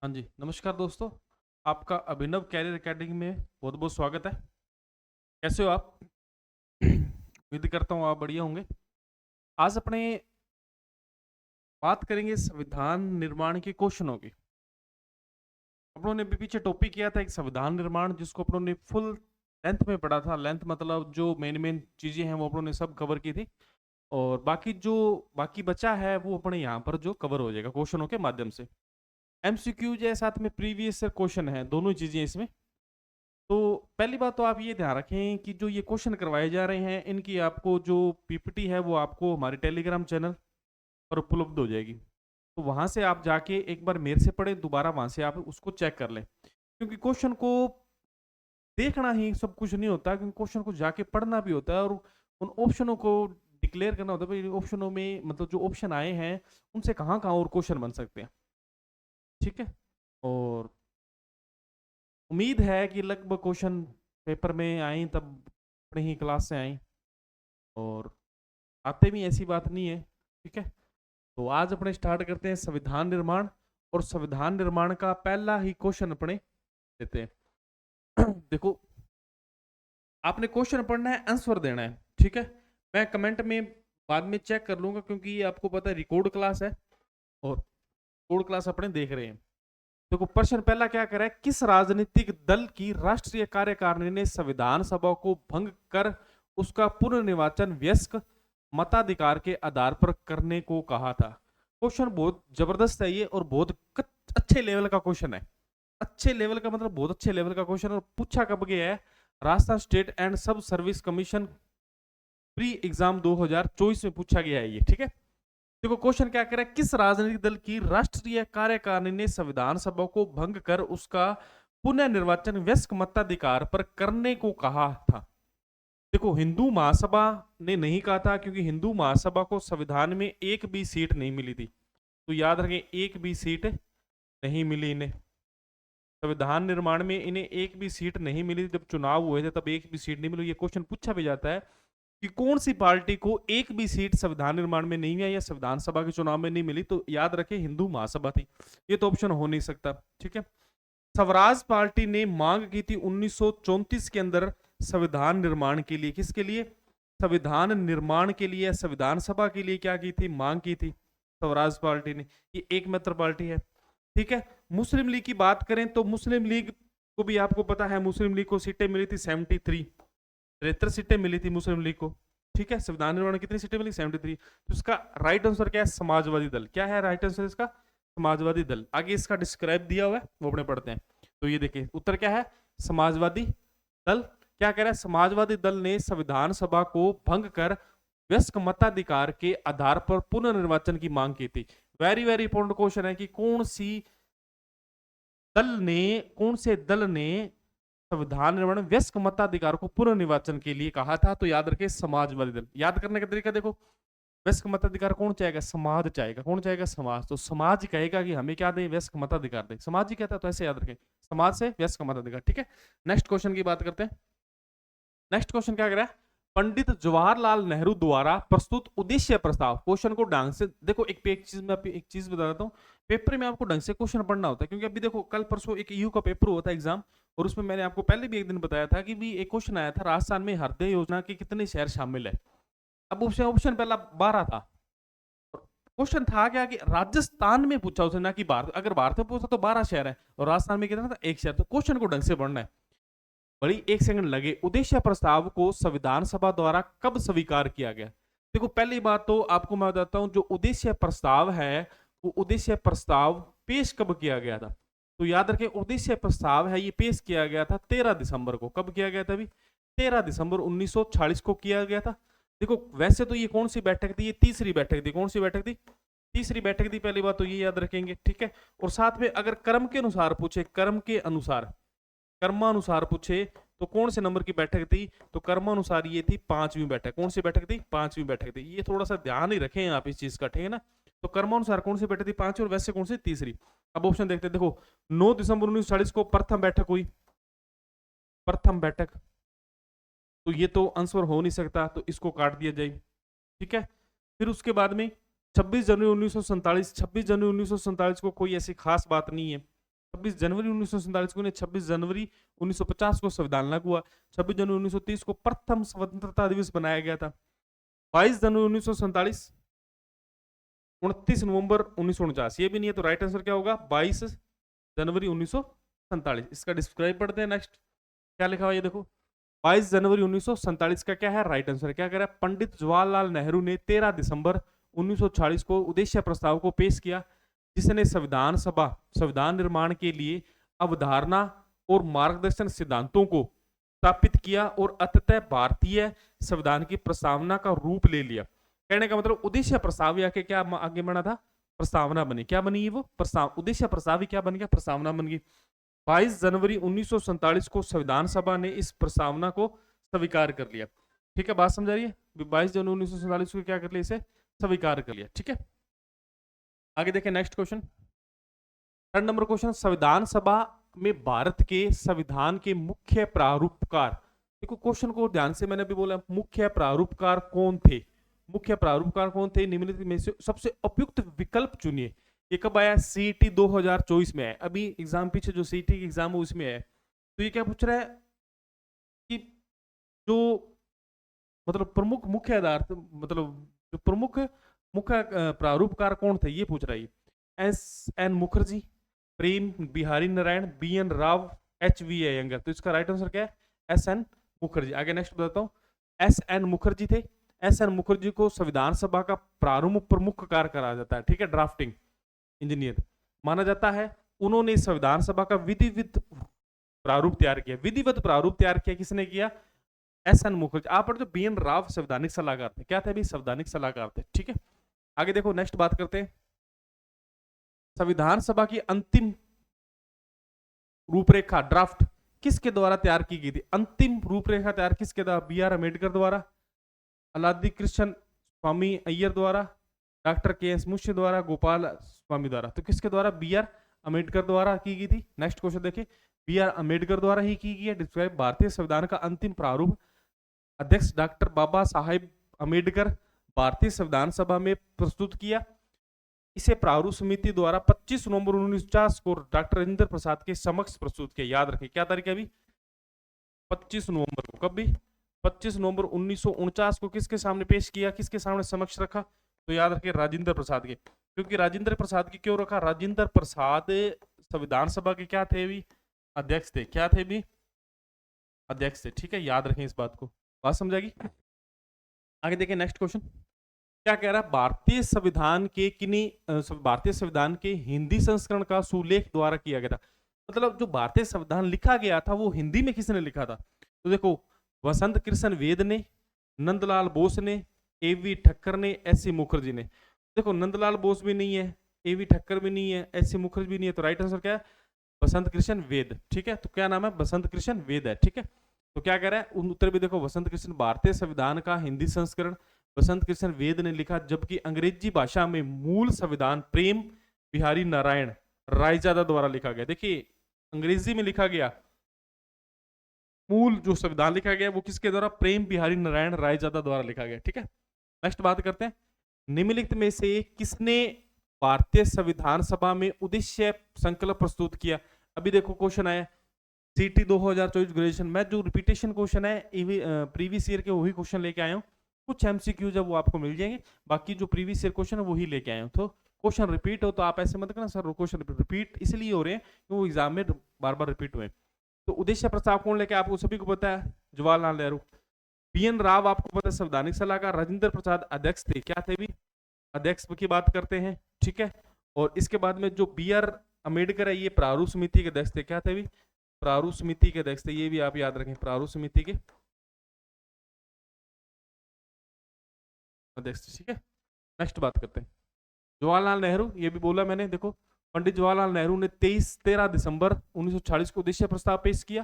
हाँ जी, नमस्कार दोस्तों। आपका अभिनव कैरियर एकेडमी में बहुत बहुत स्वागत है। कैसे हो आप? उम्मीद करता हूँ आप बढ़िया होंगे। आज अपने बात करेंगे संविधान निर्माण के क्वेश्चनों की। अपनों ने भी पीछे टॉपिक किया था एक संविधान निर्माण, जिसको अपनों ने फुल लेंथ में पढ़ा था। लेंथ मतलब जो मेन मेन चीजें हैं वो अपनों ने सब कवर की थी, और बाकी जो बाकी बचा है वो अपने यहाँ पर जो कवर हो जाएगा क्वेश्चनों के माध्यम से। एमसीक्यू है, साथ में प्रीवियस क्वेश्चन है, दोनों चीजें इसमें। तो पहली बात तो आप ये ध्यान रखें कि जो ये क्वेश्चन करवाए जा रहे हैं, इनकी आपको जो पीपीटी है वो आपको हमारे टेलीग्राम चैनल पर उपलब्ध हो जाएगी। तो वहां से आप जाके एक बार मेरे से पढ़े, दोबारा वहां से आप उसको चेक कर लें, क्योंकि क्वेश्चन को देखना ही सब कुछ नहीं होता, क्योंकि क्वेश्चन को जाके पढ़ना भी होता है, और उन ऑप्शनों को डिक्लेयर करना होता है भाई, ऑप्शनों में मतलब जो ऑप्शन आए हैं उनसे कहाँ कहाँ और क्वेश्चन बन सकते हैं। ठीक है। और उम्मीद है कि लगभग क्वेश्चन पेपर में आई तब अपने ही क्लास से आई, और आते भी ऐसी बात नहीं है। ठीक है। तो आज अपने स्टार्ट करते हैं संविधान निर्माण, और संविधान निर्माण का पहला ही क्वेश्चन अपने लेते हैं। देखो, आपने क्वेश्चन पढ़ना है, आंसर देना है। ठीक है। मैं कमेंट में बाद में चेक कर लूंगा, क्योंकि ये आपको पता है रिकॉर्ड क्लास है, और रिकॉर्ड क्लास अपने देख रहे हैं। देखो, प्रश्न पहला क्या करे, किस राजनीतिक दल की राष्ट्रीय कार्यकारिणी ने संविधान सभा को भंग कर उसका पुनर्निर्वाचन वयस्क मताधिकार के आधार पर करने को कहा था? क्वेश्चन बहुत जबरदस्त है ये, और बहुत अच्छे लेवल का क्वेश्चन है। अच्छे लेवल का मतलब बहुत अच्छे लेवल का क्वेश्चन, और पूछा कब गया है? राजस्थान स्टेट एंड सब सर्विस कमीशन प्री एग्जाम 2024 में पूछा गया है ये। ठीक है। देखो, क्वेश्चन क्या कह रहा है, किस राजनीतिक दल की राष्ट्रीय कार्यकारिणी ने संविधान सभा को भंग कर उसका पुनर्निर्वाचन वयस्क मताधिकार पर करने को कहा था? देखो, हिंदू महासभा ने नहीं कहा था, क्योंकि हिंदू महासभा को संविधान में एक भी सीट नहीं मिली थी। तो याद रखें, एक भी सीट नहीं मिली इन्हें। संविधान निर्माण में इन्हें एक भी सीट नहीं मिली। जब चुनाव हुए थे तब एक भी सीट नहीं मिली। ये क्वेश्चन पूछा भी जाता है कि कौन सी पार्टी को एक भी सीट संविधान निर्माण में नहीं है या संविधान सभा के चुनाव में नहीं मिली, तो याद रखें हिंदू महासभा थी। ये तो ऑप्शन हो नहीं सकता। ठीक है। स्वराज पार्टी ने मांग की थी 1934 के अंदर संविधान निर्माण के लिए। किसके लिए? संविधान निर्माण के लिए, संविधान सभा के लिए क्या की थी? मांग की थी स्वराज पार्टी ने। ये एकमात्र पार्टी है। ठीक है। मुस्लिम लीग की बात करें तो मुस्लिम लीग को भी आपको पता है, मुस्लिम लीग को सीटें मिली थी 73, 73 सीटें मिली थी मुस्लिम लीग को। ठीक है। संविधान निर्माण कितनी सीटें मिली? 73। तो इसका राइट आंसर क्या है? समाजवादी दल। क्या है राइट आंसर इसका? समाजवादी दल। आगे इसका डिस्क्राइब दिया हुआ है, वो अपने पढ़ते हैं। तो ये देखिए उत्तर क्या है, समाजवादी दल। क्या कह रहा है? समाजवादी दल ने संविधान सभा को भंग कर वयस्क मताधिकार के आधार पर पुनर्निर्वाचन की मांग की थी। वेरी वेरी इंपॉर्टेंट क्वेश्चन है कि कौन से दल ने संविधान निर्माण वयस्क मताधिकार को पुनर्निर्वाचन के लिए कहा था? तो याद रखे, समाजवादी दल। याद करने का तरीका देखो, वयस्क मताधिकार कौन चाहेगा? समाज चाहेगा। कौन चाहेगा? समाज। तो समाज कहेगा कि हमें क्या दे? वयस्क मताधिकार दे। समाज ही कहता है, तो ऐसे याद रखें, समाज से वयस्क मताधिकार। ठीक है। नेक्स्ट क्वेश्चन की बात करते हैं। नेक्स्ट क्वेश्चन क्या कर रहा है, पंडित जवाहरलाल नेहरू द्वारा प्रस्तुत उद्देश्य प्रस्ताव। क्वेश्चन को ढंग से देखो, एक चीज बता देता हूँ। पेपर में आपको ढंग से क्वेश्चन पढ़ना होता है, क्योंकि अभी देखो कल परसों एक यू का पेपर हुआ था एग्जाम, और उसमें मैंने आपको पहले भी एक दिन बताया था कि भी एक क्वेश्चन आया था, राजस्थान में हृदय योजना के कितने शहर शामिल है। अब ऑप्शन ऑप्शन पहला 12 था। क्वेश्चन था क्या कि राजस्थान में पूछा उसने, ना कि भारत। अगर भारत में पूछा तो 12 शहर है, और राजस्थान में कितना था? एक शहर। तो क्वेश्चन को ढंग से पढ़ना है। बड़ी एक सेकंड लगे। उद्देश्य प्रस्ताव को संविधान सभा द्वारा कब स्वीकार किया गया? देखो, पहली बात तो आपको मैं बताता हूं, जो उद्देश्य प्रस्ताव है वो उद्देश्य प्रस्ताव पेश कब किया गया था? तो याद रखें, उद्देश्य प्रस्ताव है ये पेश किया गया था 13 दिसंबर को। कब किया गया था? अभी 13 दिसंबर 1946 को किया गया था। देखो, वैसे तो ये कौन सी बैठक थी? ये तीसरी बैठक थी। कौन सी बैठक थी? तीसरी बैठक थी। पहली बात तो ये याद रखेंगे। ठीक है। और साथ में अगर क्रम के अनुसार पूछे, क्रम के अनुसार, कर्मानुसार पूछे तो कौन से नंबर की बैठक थी? तो कर्मानुसार ये थी 5वीं बैठक। कौन सी बैठक थी? 5वीं बैठक थी। ये थोड़ा सा ध्यान ही रखें आप इस चीज का। ठीक है ना। तो कर्मानुसार कौन सी बैठक थी? 5वीं। और वैसे कौन सी? तीसरी। अब ऑप्शन देखते हैं। देखो, 9 दिसंबर 1940 को प्रथम बैठक हुई। प्रथम बैठक। तो ये तो आंसर हो नहीं सकता, तो इसको काट दिया जाए। ठीक है। फिर उसके बाद में 26 जनवरी 1947। 26 जनवरी 1947 को कोई ऐसी खास बात नहीं है। 26 जनवरी 1947 को नहीं, 26 जनवरी 1950 को संविधान लागू हुआ। 26 जनवरी 1930 को प्रथम स्वतंत्रता दिवस बनाया गया था। 22 जनवरी 1947, 29 नवंबर 1949, ये भी नहीं है तो राइट आंसर क्या होगा 22 जनवरी 1947। इसका डिस्क्राइब पढ़ते हैं। नेक्स्ट क्या लिखा हुआ ये देखो, 22 जनवरी 1947 का क्या है राइट आंसर, क्या कह रहा है, पंडित जवाहरलाल नेहरू ने 13 दिसंबर 1946 को उद्देश्य प्रस्ताव को पेश किया, जिसने संविधान सभा संविधान निर्माण के लिए अवधारणा और मार्गदर्शन सिद्धांतों को स्थापित किया और अंततः भारतीय संविधान की प्रस्तावना का रूप ले लिया। कहने का मतलब उद्देश्य प्रस्ताव के क्या आगे बढ़ा था, प्रस्तावना बनी। क्या बनी वो प्रस्ताव, उद्देश्य प्रस्ताव क्या बन गया, प्रस्तावना बन गई। 22 जनवरी 1947 को संविधान सभा ने इस प्रस्तावना को स्वीकार कर लिया। ठीक है, बात समझ रही है। 22 जनवरी 1947 को क्या कर लिया, इसे स्वीकार कर लिया। ठीक है, आगे देखें नेक्स्ट क्वेश्चन, 3 नंबर क्वेश्चन, संविधान सभा में भारत के संविधान के मुख्य प्रारूपकार। देखो क्वेश्चन को ध्यान से, मैंने अभी बोला मुख्य प्रारूपकार कौन थे, मुख्य प्रारूपकार कौन थे, निम्नलिखित में से सबसे उपयुक्त विकल्प चुनिए। ये कब आया, सीईटी 2024 में है। अभी एग्जाम पीछे जो सीईटी की एग्जाम है उसमें है। तो ये क्या पूछ रहा है कि जो मतलब प्रमुख मुख्य आधार, मतलब जो प्रमुख मुख्य प्रारूपकार कौन थे ये पूछ रहा है। एस.एन. मुखर्जी, प्रेम बिहारी नारायण, बी.एन. राव, एच.वी. अयंगर। तो इसका राइट आंसर क्या है, एस.एन. मुखर्जी। आगे नेक्स्ट बताता हूँ, एस.एन. मुखर्जी थे। एस.एन. मुखर्जी को संविधान सभा का प्रारंभ प्रमुख कार्य करा जाता है। ठीक है, ड्राफ्टिंग इंजीनियर माना जाता है। उन्होंने संविधान सभा का विधिवत प्रारूप तैयार किया। विधिवत प्रारूप तैयार किया किसने किया, एस.एन. मुखर्जी। आप पढ़ते बी.एन. राव संवैधानिक सलाहकार थे। क्या थे भाई, संवैधानिक सलाहकार थे। ठीक है, आगे देखो नेक्स्ट बात करते हैं, संविधान सभा की अंतिम रूपरेखा ड्राफ्ट किसके द्वारा तैयार की गई थी। अंतिम रूपरेखा तैयार किसके द्वारा, बी.आर. अम्बेडकर द्वारा, अलादी कृष्ण स्वामी अय्यर द्वारा, डॉक्टर के.एस. मुंशी द्वारा, गोपाल स्वामी द्वारा। तो किसके द्वारा, बी.आर. अम्बेडकर द्वारा की गई थी। नेक्स्ट क्वेश्चन देखिए, बी.आर. अम्बेडकर द्वारा ही की गई है। डिस्क्राइब भारतीय संविधान का अंतिम प्रारूप। अध्यक्ष डॉक्टर बाबा साहेब अम्बेडकर, भारतीय संविधान सभा में प्रस्तुत किया। इसे प्रारूप समिति द्वारा 25 नवंबर 1949 को डॉक्टर राजेंद्र प्रसाद के समक्ष प्रस्तुत किया। याद रखें क्या तारीख है अभी, 25 नवंबर को। कब भी, 25 नवंबर 1949 को किसके सामने पेश किया, किसके सामने समक्ष रखा, तो याद रखें राजेंद्र प्रसाद के। क्योंकि राजेंद्र प्रसाद की क्यों रखा, राजेंद्र प्रसाद संविधान सभा के क्या थे भी, अध्यक्ष थे। क्या थे भी, अध्यक्ष थे। ठीक है, याद रखें इस बात को, बात समझाएगी। आगे देखें नेक्स्ट क्वेश्चन, क्या कह रहा है, भारतीय संविधान के किन्हीं भारतीय संविधान के हिंदी संस्करण का सुलेख द्वारा किया गया था। मतलब जो भारतीय संविधान लिखा गया था वो हिंदी में किसने लिखा था, तो देखो वसंत कृष्ण वेद ने, नंदलाल बोस ने, ए.वी. ठक्कर ने, एस.सी. मुखर्जी ने। देखो नंदलाल बोस भी नहीं है, ए.वी. ठक्कर भी नहीं है, एस.सी. मुखर्जी भी नहीं है, तो राइट आंसर क्या है, बसंत कृष्ण वेद। ठीक है, तो क्या नाम है, बसंत कृष्ण वेद है। ठीक है, तो क्या कह रहा है उत्तर भी देखो, वसंत कृष्ण भारतीय संविधान का हिंदी संस्करण बसंत कृष्ण वेद ने लिखा, जबकि अंग्रेजी भाषा में मूल संविधान प्रेम बिहारी नारायण रायजादा द्वारा लिखा गया। देखिए अंग्रेजी में लिखा गया, मूल जो संविधान लिखा गया वो किसके द्वारा, प्रेम बिहारी नारायण रायजादा द्वारा लिखा गया। ठीक है, नेक्स्ट बात करते हैं, निम्नलिखित में से किसने भारतीय संविधान सभा में उद्देश्य संकल्प प्रस्तुत किया। अभी देखो क्वेश्चन आया सीटी 2024 ग्रेजुएशन में, जो रिपीटेशन क्वेश्चन है प्रीवियस ईयर के वही क्वेश्चन लेके आया हूँ। कुछ एमसीक्यू जब वो आपको मिल जाएंगे, बाकी जो प्रीवियस ईयर क्वेश्चन है वही लेके आए हूँ। तो क्वेश्चन रिपीट हो तो आप ऐसे मत करना सर क्वेश्चन रिपीट इसलिए हो रहे हैं कि वो एग्जाम में बार बार रिपीट हुए। तो उद्देश्य प्रस्ताव कौन लेके, आपको सभी को पता है, जवाहरलाल नेहरू। बी.एन. राव आपको पता है संवैधानिक सलाहकार, राजेंद्र प्रसाद अध्यक्ष थे। क्या थे भी, अध्यक्ष की बात करते हैं। ठीक है, और इसके बाद में जो बी.आर. अम्बेडकर है ये प्रारूप समिति के अध्यक्ष थे। क्या थे भी, प्रारूप समिति के अध्यक्ष थे। ये भी आप याद रखें, प्रारूप समिति के अध्यक्ष। ठीक है, नेक्स्ट बात करते हैं जवाहरलाल नेहरू। ये भी बोला मैंने, देखो पंडित जवाहरलाल नेहरू ने 13 दिसंबर 1940 को उद्देश्य प्रस्ताव पेश किया,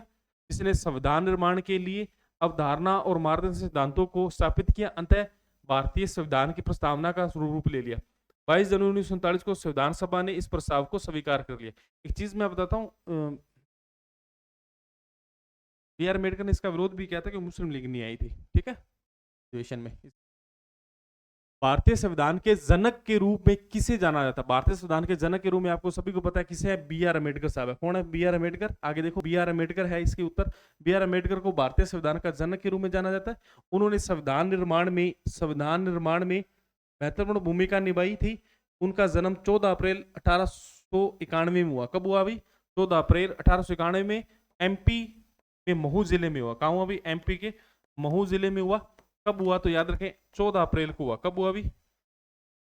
जिसने संविधान निर्माण के लिए अवधारणा और मार्गदर्शक सिद्धांतों को स्थापित किया। अंततः भारतीय संविधान की प्रस्तावना का रूप ले लिया। 22 जनवरी 1947 को संविधान सभा ने इस प्रस्ताव को स्वीकार कर लिया। एक चीज मैं बताता हूँ, बी.आर. अम्बेडकर ने इसका विरोध भी किया था कि मुस्लिम लीग नहीं आई थी। ठीक है, अधिवेशन में भारतीय संविधान के जनक के रूप में किसे जाना जाता है? भारतीय संविधान के जनक के रूप में आपको सभी को पता है किसे है? बी आर अम्बेडकर साहब है। कौन है बी आर अम्बेडकर? आगे देखो, बी आर अम्बेडकर है इसके उत्तर। बी आर अम्बेडकर को भारतीय संविधान का जनक के रूप में जाना जाता है। उन्होंने संविधान निर्माण में महत्वपूर्ण भूमिका निभाई थी। उनका जन्म 14 अप्रैल 1891 में हुआ। कब हुआ अभी? 14 अप्रैल 1891 में एमपी के महू जिले में हुआ। कहाँ हुआ अभी? एमपी के महू जिले में हुआ। कब हुआ? तो याद रखें 14 अप्रैल को हुआ। कब हुआ अभी?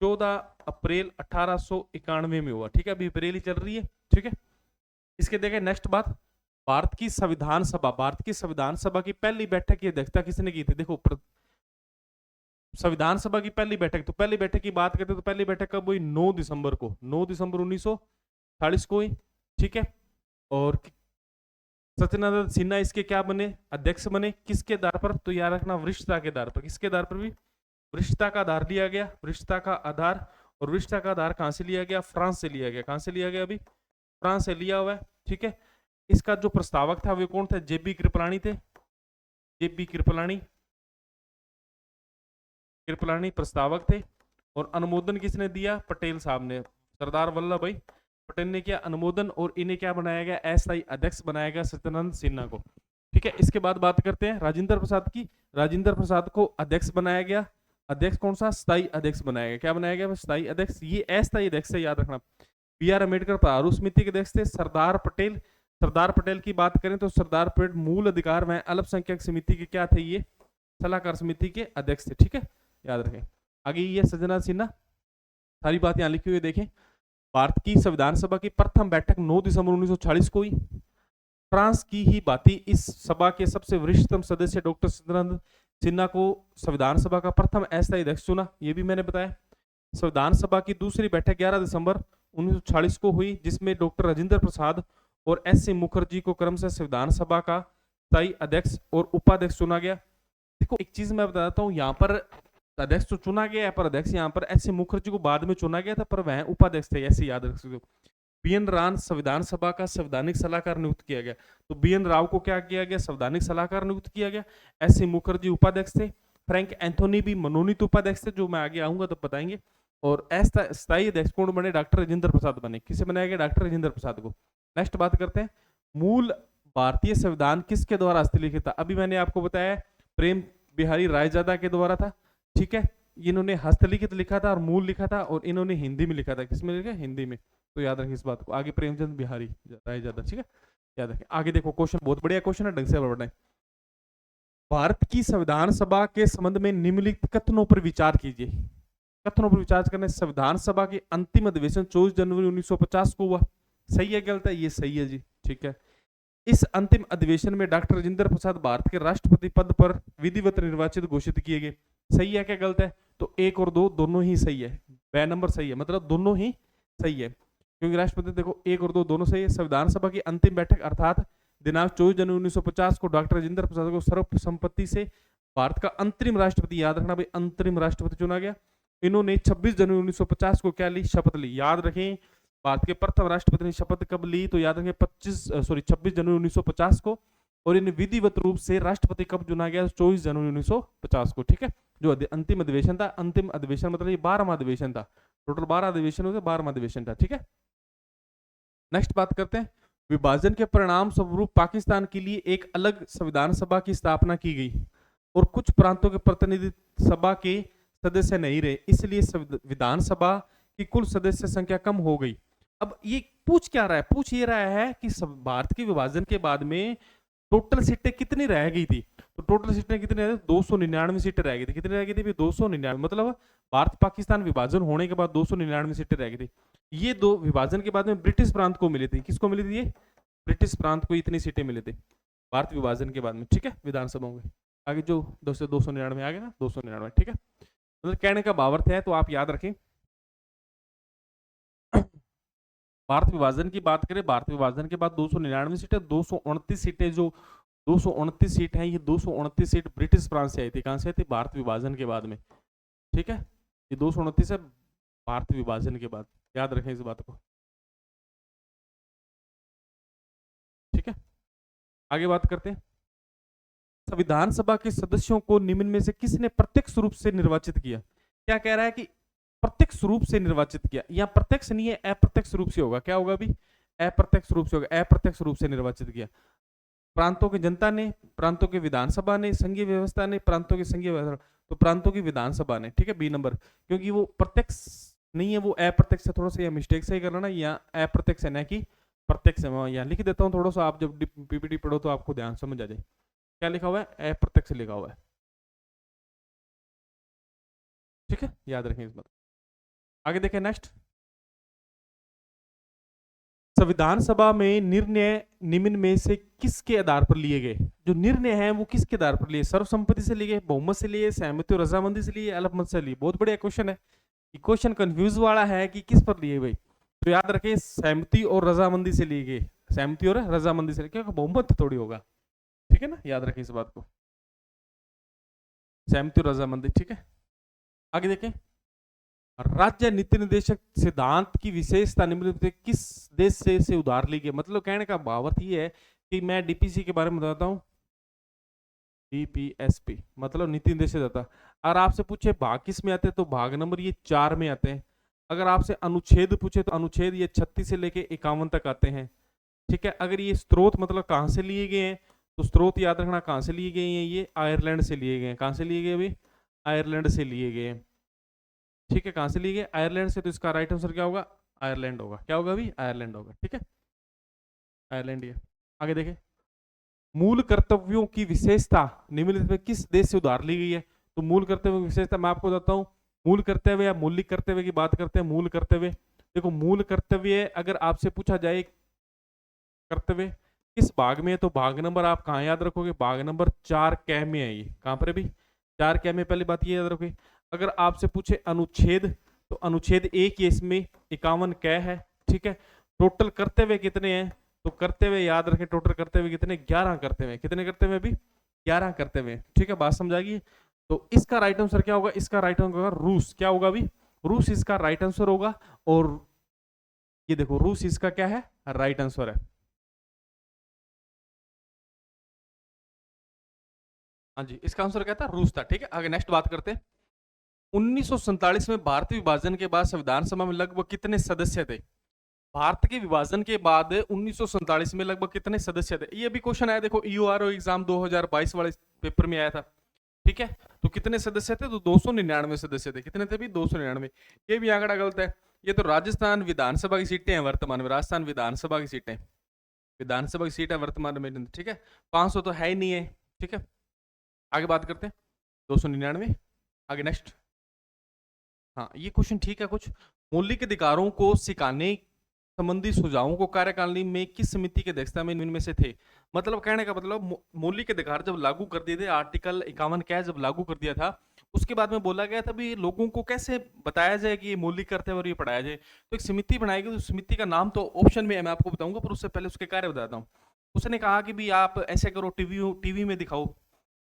14 अप्रैल 1891 में हुआ। ठीक है, अभी अप्रैल ही चल रही है। ठीक है, इसके देखें नेक्स्ट बात, भारत की संविधान सभा की पहली बैठक की अध्यक्षता किसने की थी? देखो, संविधान सभा की पहली बैठक, तो पहली बैठक की बात करते तो पहली बैठक कब हुई? 9 दिसंबर को, 9 दिसंबर 1940 को हुई। ठीक है, और सत्यनारायण सिन्हा इसके क्या बने? अध्यक्ष बने। किसके आधार पर? तो याद रखना, वरिष्ठता के आधार पर। किसके आधार पर भी? वरिष्ठता का आधार लिया गया, वरिष्ठता का आधार। और वरिष्ठता का आधार कहां से लिया गया? फ्रांस से लिया गया। कहां से लिया गया? अभी फ्रांस से लिया हुआ है। ठीक है, इसका जो प्रस्तावक था वे कौन थे? जेबी कृपलानी थे। जेबी कृपलानी प्रस्तावक थे। और अनुमोदन किसने दिया? पटेल साहब ने, सरदार वल्लभ भाई पटेल ने किया अनुमोदन। और इन्हें क्या बनाया गया? अस्थायी अध्यक्ष बनाया गया सत्यानंद सिन्हा को। ठीक है, इसके बाद बात करते हैं राजेंद्र प्रसाद की। राजेंद्र प्रसाद को अध्यक्ष बनाया गया। अध्यक्ष कौन सा? स्थायी अध्यक्ष बनाया गया। क्या बनाया गया? स्थायी अध्यक्ष। ये अस्थायी अध्यक्ष है, याद रखना। बी आर अम्बेडकर प्रारूप समिति के अध्यक्ष थे। सरदार पटेल की बात करें तो सरदार पटेल मूल अधिकार व अल्पसंख्यक समिति के क्या थे? ये सलाहकार समिति के अध्यक्ष थे। ठीक है, याद रखें। आगे ये सज्जनाथ सिन्हा, सारी बात यहां लिखी हुई देखें। भारत की संविधान सभा की प्रथम बैठक 9 दिसंबर 1940 को हुई। फ्रांस की ही भांति इस सभा के सबसे वरिष्ठतम सदस्य डॉक्टर सत्यनारायण सिन्हा को संविधान सभा का प्रथम अस्थायी अध्यक्ष चुना। ये भी मैंने बताया। संविधान सभा की दूसरी बैठक 11 दिसंबर 1940 को हुई, जिसमें डॉक्टर राजेंद्र प्रसाद और एस सी मुखर्जी को क्रमशः संविधान सभा का स्थायी अध्यक्ष और उपाध्यक्ष चुना गया। देखो, एक चीज मैं बताता हूँ, यहाँ पर अध्यक्ष तो चुना गया, पर अध्यक्ष यहाँ पर एस सी मुखर्जी को बाद में चुना गया था, पर वह उपाध्यक्ष थे। ऐसे याद रख सकते हो। बी एन राव संविधान सभा का संवैधानिक सलाहकार नियुक्त किया गया। तो बी एन राव को क्या किया गया? संवैधानिक सलाहकार नियुक्त किया गया। एस सी मुखर्जी उपाध्यक्ष थे। फ्रैंक एंथोनी भी मनोनीत उपाध्यक्ष थे, जो मैं आगे आऊंगा तब बताएंगे। और अस्थायी अध्यक्ष कौन बने? डॉक्टर राजेंद्र प्रसाद बने। किसे बनाया गया? डॉक्टर राजेंद्र प्रसाद को। नेक्स्ट बात करते हैं, मूल भारतीय संविधान किसके द्वारा हस्तलिखित था? अभी मैंने आपको बताया प्रेम बिहारी रायजादा के द्वारा था। ठीक है, इन्होंने हस्तलिखित लिखा था और मूल लिखा था, और इन्होंने हिंदी में लिखा था। किसमें लिखा? हिंदी में। तो याद रखें इस बात को। आगे प्रेमचंद बिहारी रायजादा। ठीक है, याद रखें। आगे देखो, क्वेश्चन बहुत बढ़िया क्वेश्चन है, ढंग से पढ़ना है। भारत की संविधान सभा के संबंध में निम्नलिखित कथनों पर विचार कीजिए। कथनों पर विचार करने, संविधान सभा के अंतिम अधिवेशन 24 जनवरी 1950 को हुआ। सही है गलत है? ये सही है जी। ठीक है, इस अंतिम अधिवेशन में डॉक्टर राजेंद्र प्रसाद भारत के राष्ट्रपति पद पर विधिवत निर्वाचित घोषित किए गए। सही है क्या गलत है? तो 1 और 2 दोनों ही सही है। ब नंबर सही है, मतलब दोनों ही सही है, क्योंकि राष्ट्रपति देखो 1 और 2 दोनों सही है। संविधान सभा की अंतिम बैठक अर्थात दिनांक 24 जनवरी 1950 को डॉक्टर राजेंद्र प्रसाद को सर्वसम्मति से भारत का अंतरिम राष्ट्रपति, याद रखना भाई, अंतरिम राष्ट्रपति चुना गया। इन्होंने 26 जनवरी 1950 को क्या ली? शपथ ली। याद रखें, भारत के प्रथम राष्ट्रपति ने शपथ कब ली? तो याद रखें 26 जनवरी 1950 को। और इन्हें विधिवत रूप से राष्ट्रपति कब चुना गया? 24 जनवरी 1950 को। ठीक है, जो अंतिम अधिवेशन था, अंतिम अधिवेशन मतलब ये 12वां अधिवेशन था। टोटल 12 अधिवेशन होते, 12वां अधिवेशन था। ठीक है, नेक्स्ट बात करते हैं, विभाजन के परिणाम स्वरूप पाकिस्तान के लिए एक अलग संविधान सभा की स्थापना की गई और कुछ प्रांतों के प्रतिनिधि सभा के सदस्य नहीं रहे, इसलिए विधान सभा की कुल सदस्य संख्या कम हो गई। अब ये पूछ क्या रहा है? पूछ ये रहा है कि भारत के विभाजन के बाद में टोटल सीटें कितनी रह गई थी? तो टोटल सीटें कितनी रह गई? 299 सीटें रह गई थी। कितनी रह गई थी? 299, मतलब भारत पाकिस्तान विभाजन होने के बाद 299 सीटें रह गई थी। ये दो विभाजन के बाद में ब्रिटिश प्रांत को मिली थी। किसको मिली थी? ये ब्रिटिश प्रांत को इतनी सीटें मिली थी भारत विभाजन के बाद में। ठीक है, विधानसभा में आगे जो 299 आ गया ना, 299। ठीक है, मतलब कहने का भावार्थ है, तो आप याद रखें, भारत विभाजन की बात करें, भारत विभाजन के बाद 299 सीटें, 229 सीटें, जो 229 सीट हैं, ये 229 सीट ब्रिटिश प्रांत से आई थी। कहां से आई थी? भारत विभाजन के बाद में। ठीक है, ये 229 है भारत विभाजन के बाद, याद रखें इस बात को। ठीक है, आगे बात करते हैं, संविधान सभा के सदस्यों को निम्न में से किसने प्रत्यक्ष रूप से निर्वाचित किया? क्या कह रहा है कि प्रत्यक्ष रूप से निर्वाचित किया, या प्रत्यक्ष नहीं है, अप्रत्यक्ष रूप से होगा। क्या होगा अभी? अप्रत्यक्ष रूप से होगा, अप्रत्यक्ष रूप से निर्वाचित किया। प्रांतों की जनता ने, प्रांतों की विधानसभा ने, संघीय व्यवस्था ने, प्रांतों की संघीय व्यवस्था, तो प्रांतों की विधानसभा ने, ठीक है, बी नंबर, क्योंकि वो प्रत्यक्ष नहीं है, वो अप्रत्यक्ष है। थोड़ा सा मिस्टेक से ही कर लेना, या अप्रत्यक्ष है ना कि प्रत्यक्ष है। मैं यहाँ लिख देता हूँ थोड़ा सा, आप जब पीपीटी पढ़ो तो आपको ध्यान समझ आ जाए। क्या लिखा हुआ है? अप्रत्यक्ष लिखा हुआ है, ठीक है, याद रखें इस बात। आगे देखें नेक्स्ट। संविधान सभा में निर्णय निम्न में से किसके आधार पर लिए गए? जो निर्णय है वो किसके आधार पर लिए? सर्वसम्मति से लिए, बहुमत से लिए, सहमति और रजामंदी से लिए, अल्पमत से लिए? बहुत बढ़िया क्वेश्चन है। क्वेश्चन कंफ्यूज वाला है कि किस पर लिए भाई, तो याद रखें सहमति और रजामंदी से लिए गए। सहमति और रजामंदी से, क्योंकि बहुमत थोड़ी होगा, ठीक है ना, याद रखें इस बात को, सहमति और रजामंदी, ठीक है। आगे देखें। राज्य नीति निर्देशक सिद्धांत की विशेषता निम्नलिखित में किस देश से उधार ली गई? मतलब कहने का भावार्थ ये है कि मैं डीपीसी के बारे में बताता हूँ, डीपीएसपी मतलब नीति निर्देशक दाता। अगर आपसे पूछे भाग किस में आते हैं, तो भाग नंबर ये 4 में आते हैं। अगर आपसे अनुच्छेद पूछे तो अनुच्छेद ये 36 से लेके 51 तक आते हैं, ठीक है। अगर ये स्रोत मतलब कहाँ से लिए गए हैं, तो स्रोत याद रखना कहाँ से लिए गए हैं, ये आयरलैंड से लिए गए हैं। कहाँ से लिए गए अभी? आयरलैंड से लिए गए हैं, ठीक है। कहां से लिए गए? आयरलैंड से। तो इसका राइट आंसर क्या होगा? आयरलैंड होगा। क्या होगा अभी? आयरलैंड होगा, ठीक है, आयरलैंड ये। आगे देखें। मूल कर्तव्यों की विशेषता निम्नलिखित में किस देश से उधार ली गई है? तो मूल कर्तव्य की विशेषता मैं आपको बताता हूँ। मूल कर्तव्य या मौलिक कर्तव्य की बात करते हैं। मूल कर्तव्य, देखो मूल कर्तव्य अगर आपसे पूछा जाए कर्तव्य किस भाग में है, तो भाग नंबर आप कहाँ याद रखोगे? भाग नंबर 4 कै में है। ये कहाँ पर है भी? 4 कै में। पहली बात ये याद रखोगे। अगर आपसे पूछे अनुच्छेद, तो अनुच्छेद 1 ये इसमें 51 कै है, ठीक है। टोटल कर्तव्य कितने हैं? तो कर्तव्य याद रखें, टोटल कर्तव्य कितने? 11 कर्तव्य। कितने कर्तव्य अभी? 11 कर्तव्य, ठीक है। बात समझाएगी। तो इसका राइट आंसर क्या होगा? इसका राइट आंसर होगा रूस। क्या होगा अभी? रूस इसका राइट आंसर होगा। और ये देखो रूस इसका क्या है? राइट आंसर है। हाँ जी, इसका आंसर क्या था? रूस था, ठीक है। आगे नेक्स्ट बात करते हैं। 1947 में भारतीय विभाजन के बाद संविधान सभा में लगभग कितने सदस्य थे? भारत के विभाजन के बाद 1947 में लगभग कितने सदस्य थे? ये भी क्वेश्चन आया, देखो ईओआरओ एग्जाम 2022 वाले पेपर में आया था, ठीक है। तो कितने सदस्य थे? तो 299 सदस्य थे। कितने थे भी? 299। ये भी आंकड़ा गलत है। ये तो राजस्थान विधानसभा की सीटें हैं वर्तमान में, राजस्थान विधानसभा की सीटें, विधानसभा की सीट है वर्तमान में, ठीक है। 500 तो है ही नहीं है, ठीक है। आगे बात करते हैं। 299। आगे नेक्स्ट। हाँ ये क्वेश्चन ठीक है कुछ। मौलिक अधिकारों को सिखाने संबंधी सुझावों को कार्यकारिणी में किस समिति की अध्यक्षता में इनमें से थे? मतलब कहने का मतलब मौलिक अधिकार जब लागू कर दिए थे, आर्टिकल 51 क्या जब लागू कर दिया था, उसके बाद में बोला गया था भी लोगों को कैसे बताया जाए कि ये मौलिक कर्तव्य और ये पढ़ाया जाए। तो एक समिति बनाएगी, तो समिति का नाम तो ऑप्शन में है, मैं आपको बताऊंगा, पर उससे पहले उसके कार्य बताता हूँ। उसने कहा कि भी आप ऐसे करो, टीवी में दिखाओ,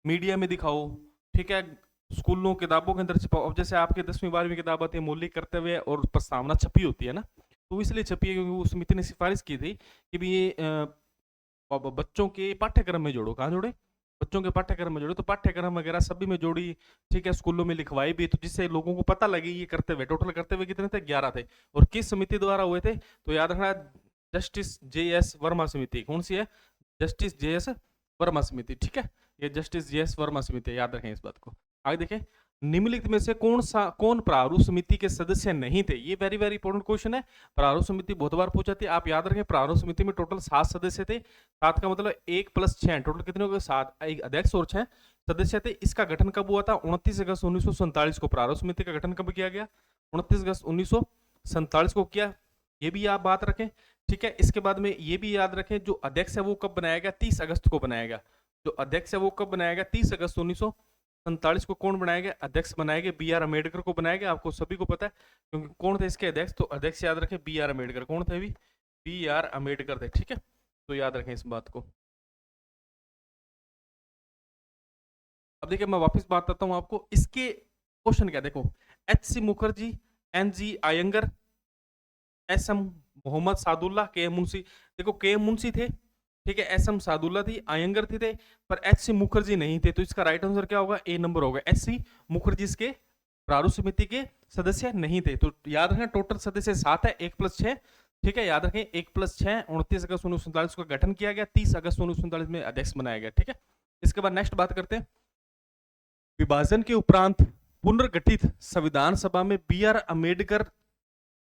मीडिया में दिखाओ, ठीक है, स्कूलों किताबों के अंदर छपाओ। अब जैसे आपके 10वीं 12वीं किताब आती है, मौलिक कर्तव्य और प्रस्तावना छपी होती है ना, तो इसलिए छपी है क्योंकि वो समिति ने सिफारिश की थी कि भी ये बच्चों के पाठ्यक्रम में जोड़ो। कहाँ जोड़े? बच्चों के पाठ्यक्रम में जोड़ो। तो पाठ्यक्रम वगैरह सभी में जोड़ी, ठीक है, स्कूलों में लिखवाई भी, तो जिससे लोगों को पता लगे ये कर्तव्य। टोटल कर्तव्य कितने थे? 11 थे। और किस समिति द्वारा हुए थे? तो याद रखना, जस्टिस JS वर्मा समिति। कौन सी है? जस्टिस JS वर्मा समिति, ठीक है। ये जस्टिस JS वर्मा समिति, याद रखें इस बात को। आगे देखें। निम्नलिखित में से कौन प्रारूप समिति के सदस्य नहीं थे? ये वेरी वेरी इंपॉर्टेंट क्वेश्चन है। प्रारूप समिति बहुत बार पूछा थी, आप याद रखें। प्रारूप समिति में टोटल 7 सदस्य थे। 7 का मतलब 1 + 6, टोटल कितने हो गए? 7। एक अध्यक्ष और 6 सदस्य थे। इसका गठन कब हुआ था? 29 अगस्त 1947 को प्रारूप समिति का गठन कब किया गया? 29 अगस्त 1947 को किया। ये भी आप बात रखें, ठीक है। इसके बाद में ये भी याद रखें, जो अध्यक्ष है वो कब बनाया गया? 30 अगस्त को बनाया गया। जो अध्यक्ष है वो कब बनाया गया? 30 अगस्त 1947 को। कौन बनाया गया? अध्यक्ष बनाया गया BR अम्बेडकर को बनाया गया। आपको सभी को पता है, क्योंकि कौन थे इसके अध्यक्ष? तो अध्यक्ष याद रखें BR अम्बेडकर। कौन थे अभी? BR अम्बेडकर थे, ठीक है। तो याद रखें इस बात को। अब देखिए मैं वापस बात करता हूं आपको, इसके क्वेश्चन क्या देखो। HC Mukherjee, NG Iyengar, SM Mohammad Sadulla, KM Munshi. देखो KM मुंशी थे, ठीक है, SM सादुल्ला थी, आयंगर थे, पर HC मुखर्जी नहीं थे। तो इसका राइट आंसर क्या होगा? A नंबर होगा। HC मुखर्जी इसके प्रारूप समिति के सदस्य नहीं थे। तो याद रखें टोटल सदस्य 7 है, 1+6, ठीक है, याद रखें 1+6, 29 अगस्त 1947 को गठन किया गया, 30 अगस्त 1947 में अध्यक्ष बनाया गया, ठीक है। इसके बाद नेक्स्ट बात करते हैं, विभाजन के उपरांत पुनर्गठित संविधान सभा में बी.आर. अम्बेडकर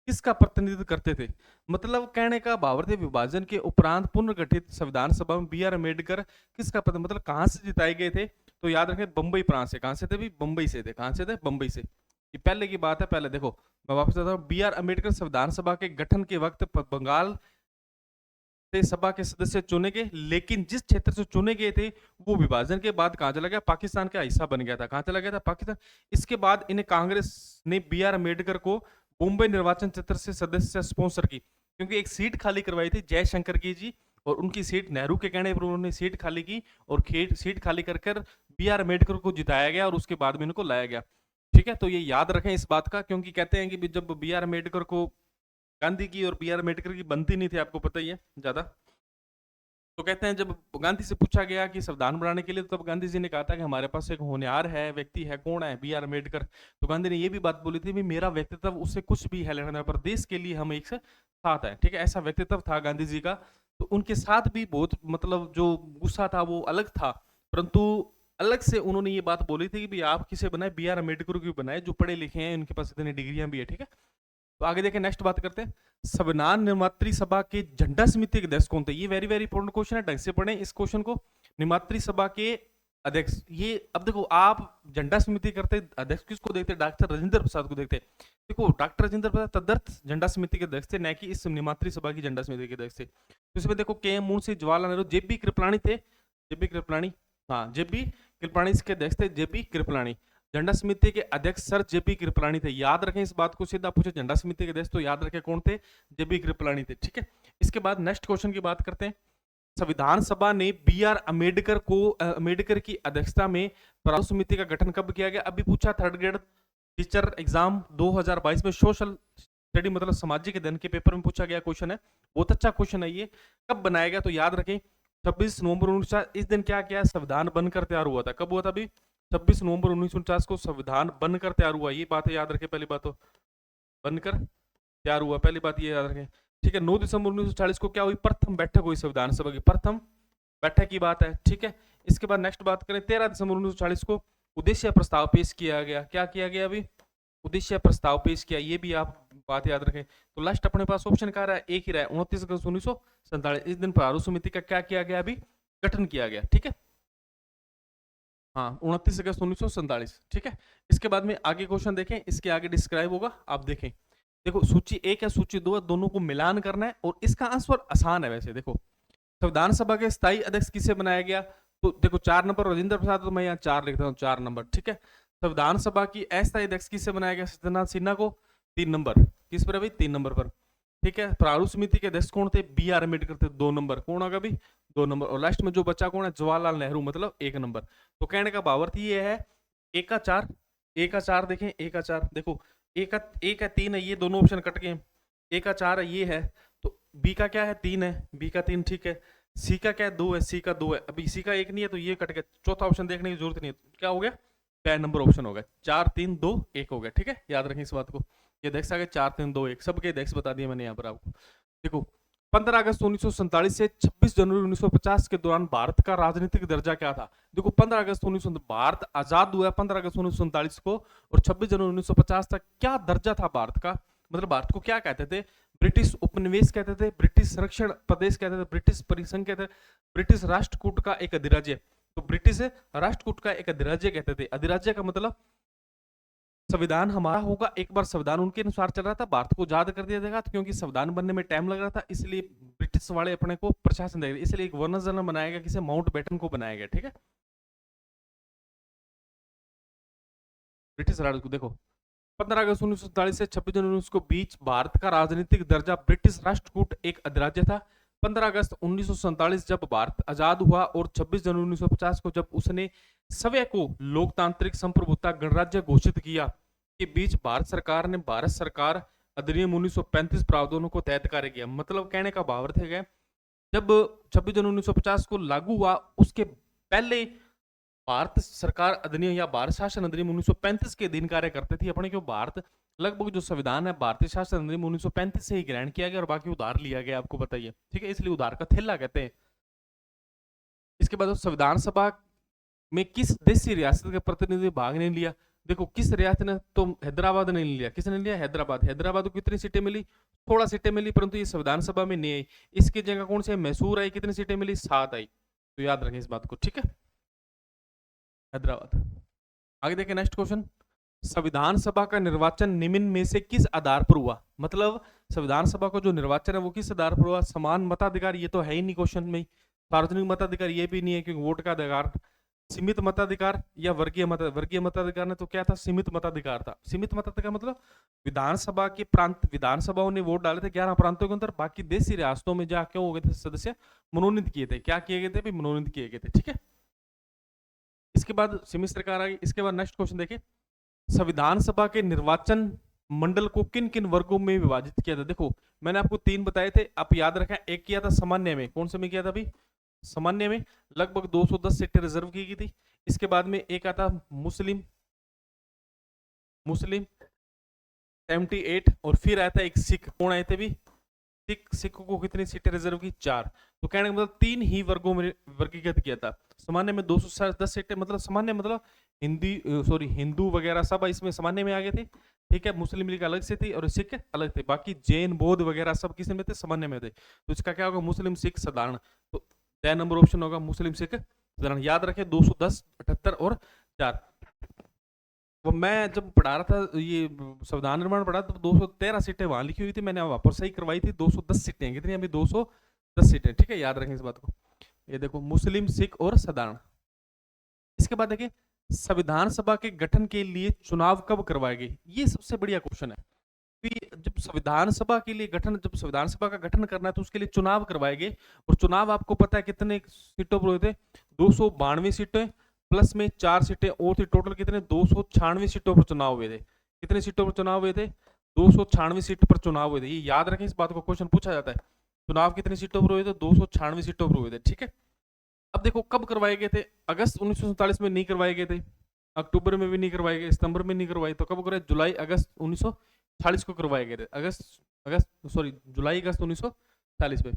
किसका प्रतिनिधित्व करते थे? मतलब कहने का भावार्थ है विभाजन के उपरांत पुनर्गठित संविधान सभा में बी.आर. अम्बेडकर किसका मतलब कहां से जिताए गए थे? तो याद रखें बंबई प्रांत से। कहां से थे भी? बंबई से थे। कहां से थे? बंबई से। ये पहले की बात है। पहले देखो मैं वापस आता हूँ, बी.आर. अम्बेडकर संविधान सभा के गठन के वक्त बंगाल से सभा के सदस्य चुने गए, लेकिन जिस क्षेत्र से चुने गए थे वो विभाजन के बाद कहां चला गया? पाकिस्तान का हिस्सा बन गया था। कहां चला गया था? पाकिस्तान। इसके बाद इन्हें कांग्रेस ने बी.आर. अम्बेडकर को मुंबई निर्वाचन क्षेत्र से सदस्य स्पॉन्सर की, क्योंकि एक सीट खाली करवाई थी जयशंकर की जी, और उनकी सीट नेहरू के कहने पर उन्होंने सीट खाली की, और सीट खाली कर बी.आर. अम्बेडकर को जिताया गया और उसके बाद में इनको लाया गया, ठीक है। तो ये याद रखें इस बात का, क्योंकि कहते हैं कि जब बी.आर. अम्बेडकर को गांधी की और बी.आर. अम्बेडकर की बनती नहीं थी, आपको पता ही है ज्यादा, तो कहते हैं जब गांधी से पूछा गया कि संविधान बनाने के लिए, तो तब गांधी जी ने कहा था कि हमारे पास एक होनहार है, व्यक्ति है, कौन है? बी.आर. अम्बेडकर। तो गांधी ने ये भी बात बोली थी कि मेरा व्यक्तित्व उससे कुछ भी है लेना, पर देश के लिए हम एक साथ है, ठीक है, ऐसा व्यक्तित्व था गांधी जी का। तो उनके साथ भी बहुत मतलब जो गुस्सा था वो अलग था, परंतु अलग से उन्होंने ये बात बोली थी कि भाई आप किसे बनाए? बी.आर. अम्बेडकर को बनाए, जो पढ़े लिखे हैं, उनके पास इतनी डिग्रियां भी है, ठीक है। तो आगे देखें, नेक्स्ट बात करते हैं, संविधान निर्मात्री सभा के झंडा समिति के अध्यक्ष कौन थे? ये वेरी वेरी इंपॉर्टेंट क्वेश्चन है, ढंग से पढ़ें इस क्वेश्चन को। निर्मात्री सभा के अध्यक्ष, ये अब देखो आप झंडा समिति करते अध्यक्ष किसको देखते? डॉक्टर राजेंद्र प्रसाद को देखते। देखो डॉक्टर राजेंद्र प्रसाद तदर्थ झंडा समिति के अध्यक्ष थे, न कि इस निर्मात्री सभा की झंडा समिति के अध्यक्ष थे। तो इसमें देखो के.एम. मुंशी, जवाहरलाल नेहरू, जे.बी. कृपलानी थे। जे.बी. कृपलानी, हाँ, जे.बी. कृपलानी इसके अध्यक्ष थे, जे.बी. कृपलानी। झंडा समिति के अध्यक्ष सर जे.पी. कृपलानी थे। याद रखें इस बात को, सीधा पूछे झंडा समिति के अध्यक्ष तो याद रखें कौन थे? जे.पी. कृपलानी थे, ठीक है। इसके बाद नेक्स्ट क्वेश्चन की बात करते हैं, संविधान सभा ने बी.आर. अम्बेडकर की अध्यक्षता में प्रारूप समिति का गठन कब किया गया? अभी पूछा, थर्ड ग्रेड टीचर एग्जाम 2022 में सोशल स्टडी मतलब सामाजिक अध्ययन के पेपर में पूछा गया क्वेश्चन है, बहुत अच्छा क्वेश्चन है ये। कब बनाया गया? तो याद रखें 26 नवंबर 1949। इस दिन क्या किया? संविधान बनकर तैयार हुआ था। कब हुआ था अभी? 26 नवंबर 1949 को संविधान बनकर तैयार हुआ। ये बात याद रखें, पहली बात तो बनकर तैयार हुआ, पहली बात ये याद रखें, ठीक है। 9 दिसंबर 1940 को क्या हुई? प्रथम बैठक हुई संविधान सभा की, प्रथम बैठक की बात है, ठीक है। इसके बाद नेक्स्ट बात करें, 13 दिसंबर 1940 को उद्देश्य प्रस्ताव पेश किया गया। क्या किया गया? अभी उद्देश्य प्रस्ताव पेश किया, ये भी आप बात याद रखें। तो लास्ट अपने पास ऑप्शन क्या रहा है? एक ही रहा है, 29 अगस्त 1947। इस दिन प्रारूप समिति का क्या किया गया? अभी गठन किया गया, ठीक है। हाँ, 29 अगस्त 1947, ठीक है। इसके बाद में आगे क्वेश्चन देखें, इसके आगे डिस्क्राइब होगा, आप देखें। देखो सूची 1 है, सूची 2 है, दोनों को मिलान करना है, और इसका आंसर आसान है वैसे। देखो संविधान सभा के स्थायी अध्यक्ष किसे बनाया गया? तो देखो 4 नंबर राजेंद्र प्रसाद, तो मैं यहाँ 4 लिखता हूँ, 4 नंबर, ठीक है। संविधान सभा की अस्थायी अध्यक्ष किसे बनाया गया? सत्यनारायण सिन्हा को, 3 नंबर। किस पर अभी? 3 नंबर पर, ठीक है। प्रारूप समिति के अध्यक्ष कौन थे? बी.आर. अम्बेडकर थे, 2 नंबर। कौन होगा अभी? 2 नंबर। और लास्ट में जो बचा कौन है? जवाहरलाल नेहरू, मतलब 1 नंबर। तो कहने का भावार्थ ये है, 1 का 4, 1 का 4 देखें, 1 का 4 देखो, 1 का 3 है, ये दोनों ऑप्शन कट गए। 1 का 4 है, ये है, तो बी का क्या है? 3 है, बी का 3, ठीक है। सी का क्या है? 2 है, सी का 2 है, अभी सी का 1 नहीं है, तो ये कट गया। चौथा ऑप्शन देखने की जरूरत नहीं है, क्या हो गया? 5 नंबर ऑप्शन हो गया, 4 3 2 1 हो गया, ठीक है। याद रखें इस बात को, ये अध्यक्ष आ गए 4 3 2 1, सबके अध्यक्ष बता दिए मैंने यहाँ पर आपको। देखो 15 अगस्त 1947 से 26 जनवरी 1950 के दौरान भारत का राजनीतिक दर्जा क्या था? देखो 15 अगस्त 19 भारत आजाद हुआ 15 अगस्त 1947 को, और 26 जनवरी 1950 तक क्या दर्जा था भारत का? मतलब भारत को क्या कहते थे? ब्रिटिश उपनिवेश कहते थे, ब्रिटिश संरक्षण प्रदेश कहते थे, ब्रिटिश परिसंघ कहते थे, ब्रिटिश राष्ट्रकूट का एक अधिराज्य। तो ब्रिटिश राष्ट्रकूट का एक अधिराज्य कहते थे। अधिराज्य का मतलब संविधान हमारा होगा, एक बार संविधान उनके अनुसार चल रहा था, भारत को आजाद कर दिया जाएगा, तो क्योंकि संविधान बनने में टाइम लग रहा था, इसलिए ब्रिटिश वाले अपने को प्रशासन देंगे, इसलिए एक गवर्नर जनरल बनाया गया, किसे? माउंट बेटन को बनाया गया, ठीक है। ब्रिटिश राज को देखो 15 अगस्त 1947 से 26 जनवरी को बीच भारत का राजनीतिक दर्जा ब्रिटिश राष्ट्रकूट एक अधिराज्य था। 15 अगस्त 1947 जब भारत आजाद हुआ, और 26 जनवरी 1950 को जब उसने स्वयं को लोकतांत्रिक संप्रभुता गणराज्य घोषित किया, के बीच भारत सरकार ने भारत सरकार अधिनियम 1935 प्रावधानों को तहत कार्य किया। मतलब कहने का भावार्थ है जब 26 जनवरी 1950 को लागू हुआ, उसके पहले भारत सरकार अधिनियम या भारत शासन अधिनियम 1935 के अधीन कार्य करते थे अपने, क्यों भारत लगभग जो संविधान है भारतीय शासन अधिनियम 1935 से ही ग्रहण किया गया और बाकी उधार लिया गया, आपको बताइए, ठीक है, इसलिए उधार का थैला कहते हैं। इसके बाद संविधान सभा में किस देशी रियासत के प्रतिनिधि भाग नहीं लिया? देखो किस रियासत ने, तो हैदराबाद ने लिया। किसने लिया? हैदराबाद। हैदराबाद को कितनी सीटें मिली? 16 सीटें मिली, परंतु ये संविधान सभा में नहीं आई। इसकी जगह कौन से मैसूर आई, कितनी सीटें मिली? 7 आई। तो याद रखें इस बात को, ठीक है, हैदराबाद। आगे देखें नेक्स्ट क्वेश्चन, संविधान सभा का निर्वाचन निम्न में से किस आधार पर हुआ? मतलब संविधान सभा का जो निर्वाचन है वो किस आधार पर हुआ? समान मताधिकार, ये तो है ही नहीं क्वेश्चन में। सार्वजनिक मताधिकार ये भी नहीं है, क्योंकि वोट का अधिकार। सीमित मताधिकार या वर्गीय मताधिकार ने तो क्या था? सीमित मताधिकार था। सीमित मताधिकार मतलब विधानसभा के प्रांत, विधानसभाओं ने वोट डाले थे 11 प्रांतों के अंदर, बाकी देशी रियासतों में जाके हो गए थे सदस्य मनोनीत किए थे। क्या किए गए थे? मनोनीत किए गए थे, ठीक है। इसके बाद सीमित सरकार आ गई। इसके बाद नेक्स्ट क्वेश्चन देखिए, संविधान सभा के निर्वाचन मंडल को किन किन वर्गों में विभाजित किया था? देखो मैंने आपको 3 बताए थे, आप याद रखें। एक किया था सामान्य में, कौन से में किया था अभी? सामान्य में लगभग 210 सीटें रिजर्व की गई थी। इसके बाद में एक आता मुस्लिम 78, और फिर आया था एक सिख। कौन आए थे भी? सिख को कितनी सीटें रिजर्व की? 4। तो कहने का मतलब 3 ही वर्गों में वर्गीकृत किया था। सामान्य में 210 सीटें, मतलब सामान्य मतलब हिंदू वगैरह सब इसमें सामान्य में आ गए थे, ठीक है। मुस्लिम लीग अलग से थी और सिख अलग थे, बाकी जैन बौद्ध वगैरह सब किस में थे? सामान्य में थे। तो इसका क्या होगा? मुस्लिम सिख साधारण। तो तय नंबर ऑप्शन होगा मुस्लिम सिख साधारण। याद रखें 210, 78 और 4। वो मैं जब पढ़ा रहा था ये संविधान निर्माण पढ़ा तो 213 सीटें वहां लिखी हुई थी, मैंने वहां पर सही करवाई थी। 210 सीटें कितनी? अभी 210 सीटें, ठीक है, याद रखें इस बात को। ये देखो मुस्लिम सिख और साधारण। इसके बाद देखिए, संविधान सभा के गठन के लिए चुनाव कब करवाए गए? ये सबसे बढ़िया क्वेश्चन है। जब संविधान सभा के लिए गठन, जब संविधान सभा का गठन करना है तो उसके लिए चुनाव करवाए गए। और चुनाव आपको पता है कितने सीटों पर हुए थे? 292 सीटें प्लस में 4 सीटें और थी, टोटल कितने? 296 सीटों पर चुनाव हुए थे। कितने सीटों पर चुनाव हुए थे? 296 सीट पर चुनाव हुए थे। ये याद रखें, इस बात को क्वेश्चन पूछा जाता है। चुनाव कितनी सीटों पर हुए थे? 296 सीटों पर हुए थे, ठीक है। अब देखो कब करवाए गए थे? अगस्त 1947 में नहीं करवाए गए थे, अक्टूबर में भी नहीं करवाए गए, सितंबर में नहीं करवाए, तो कब करवाए? जुलाई अगस्त 1940 को करवाए गए थे। जुलाई अगस्त 1940 में।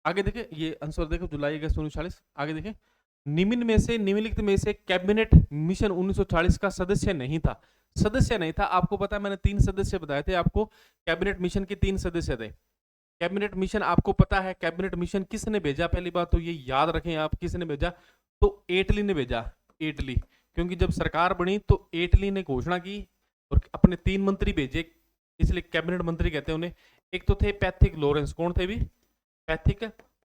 आगे देखें, ये आंसर देखो, जुलाई अगस्त 1940। आगे देखें, निम्नलिखित में से कैबिनेट मिशन 1940 का सदस्य नहीं था। सदस्य नहीं था, आपको पता है मैंने 3 सदस्य बताए थे आपको। कैबिनेट मिशन के 3 सदस्य थे। कैबिनेट मिशन आपको पता है, कैबिनेट मिशन किसने भेजा? पहली बात तो ये याद रखें आप, किसने भेजा? तो एटली ने भेजा। एटली, क्योंकि जब सरकार बनी तो एटली ने घोषणा की और अपने 3 मंत्री भेजे, इसलिए कैबिनेट मंत्री कहते हैं उन्हें। एक तो थे पैथिक लॉरेंस। कौन थे भी? पैथिक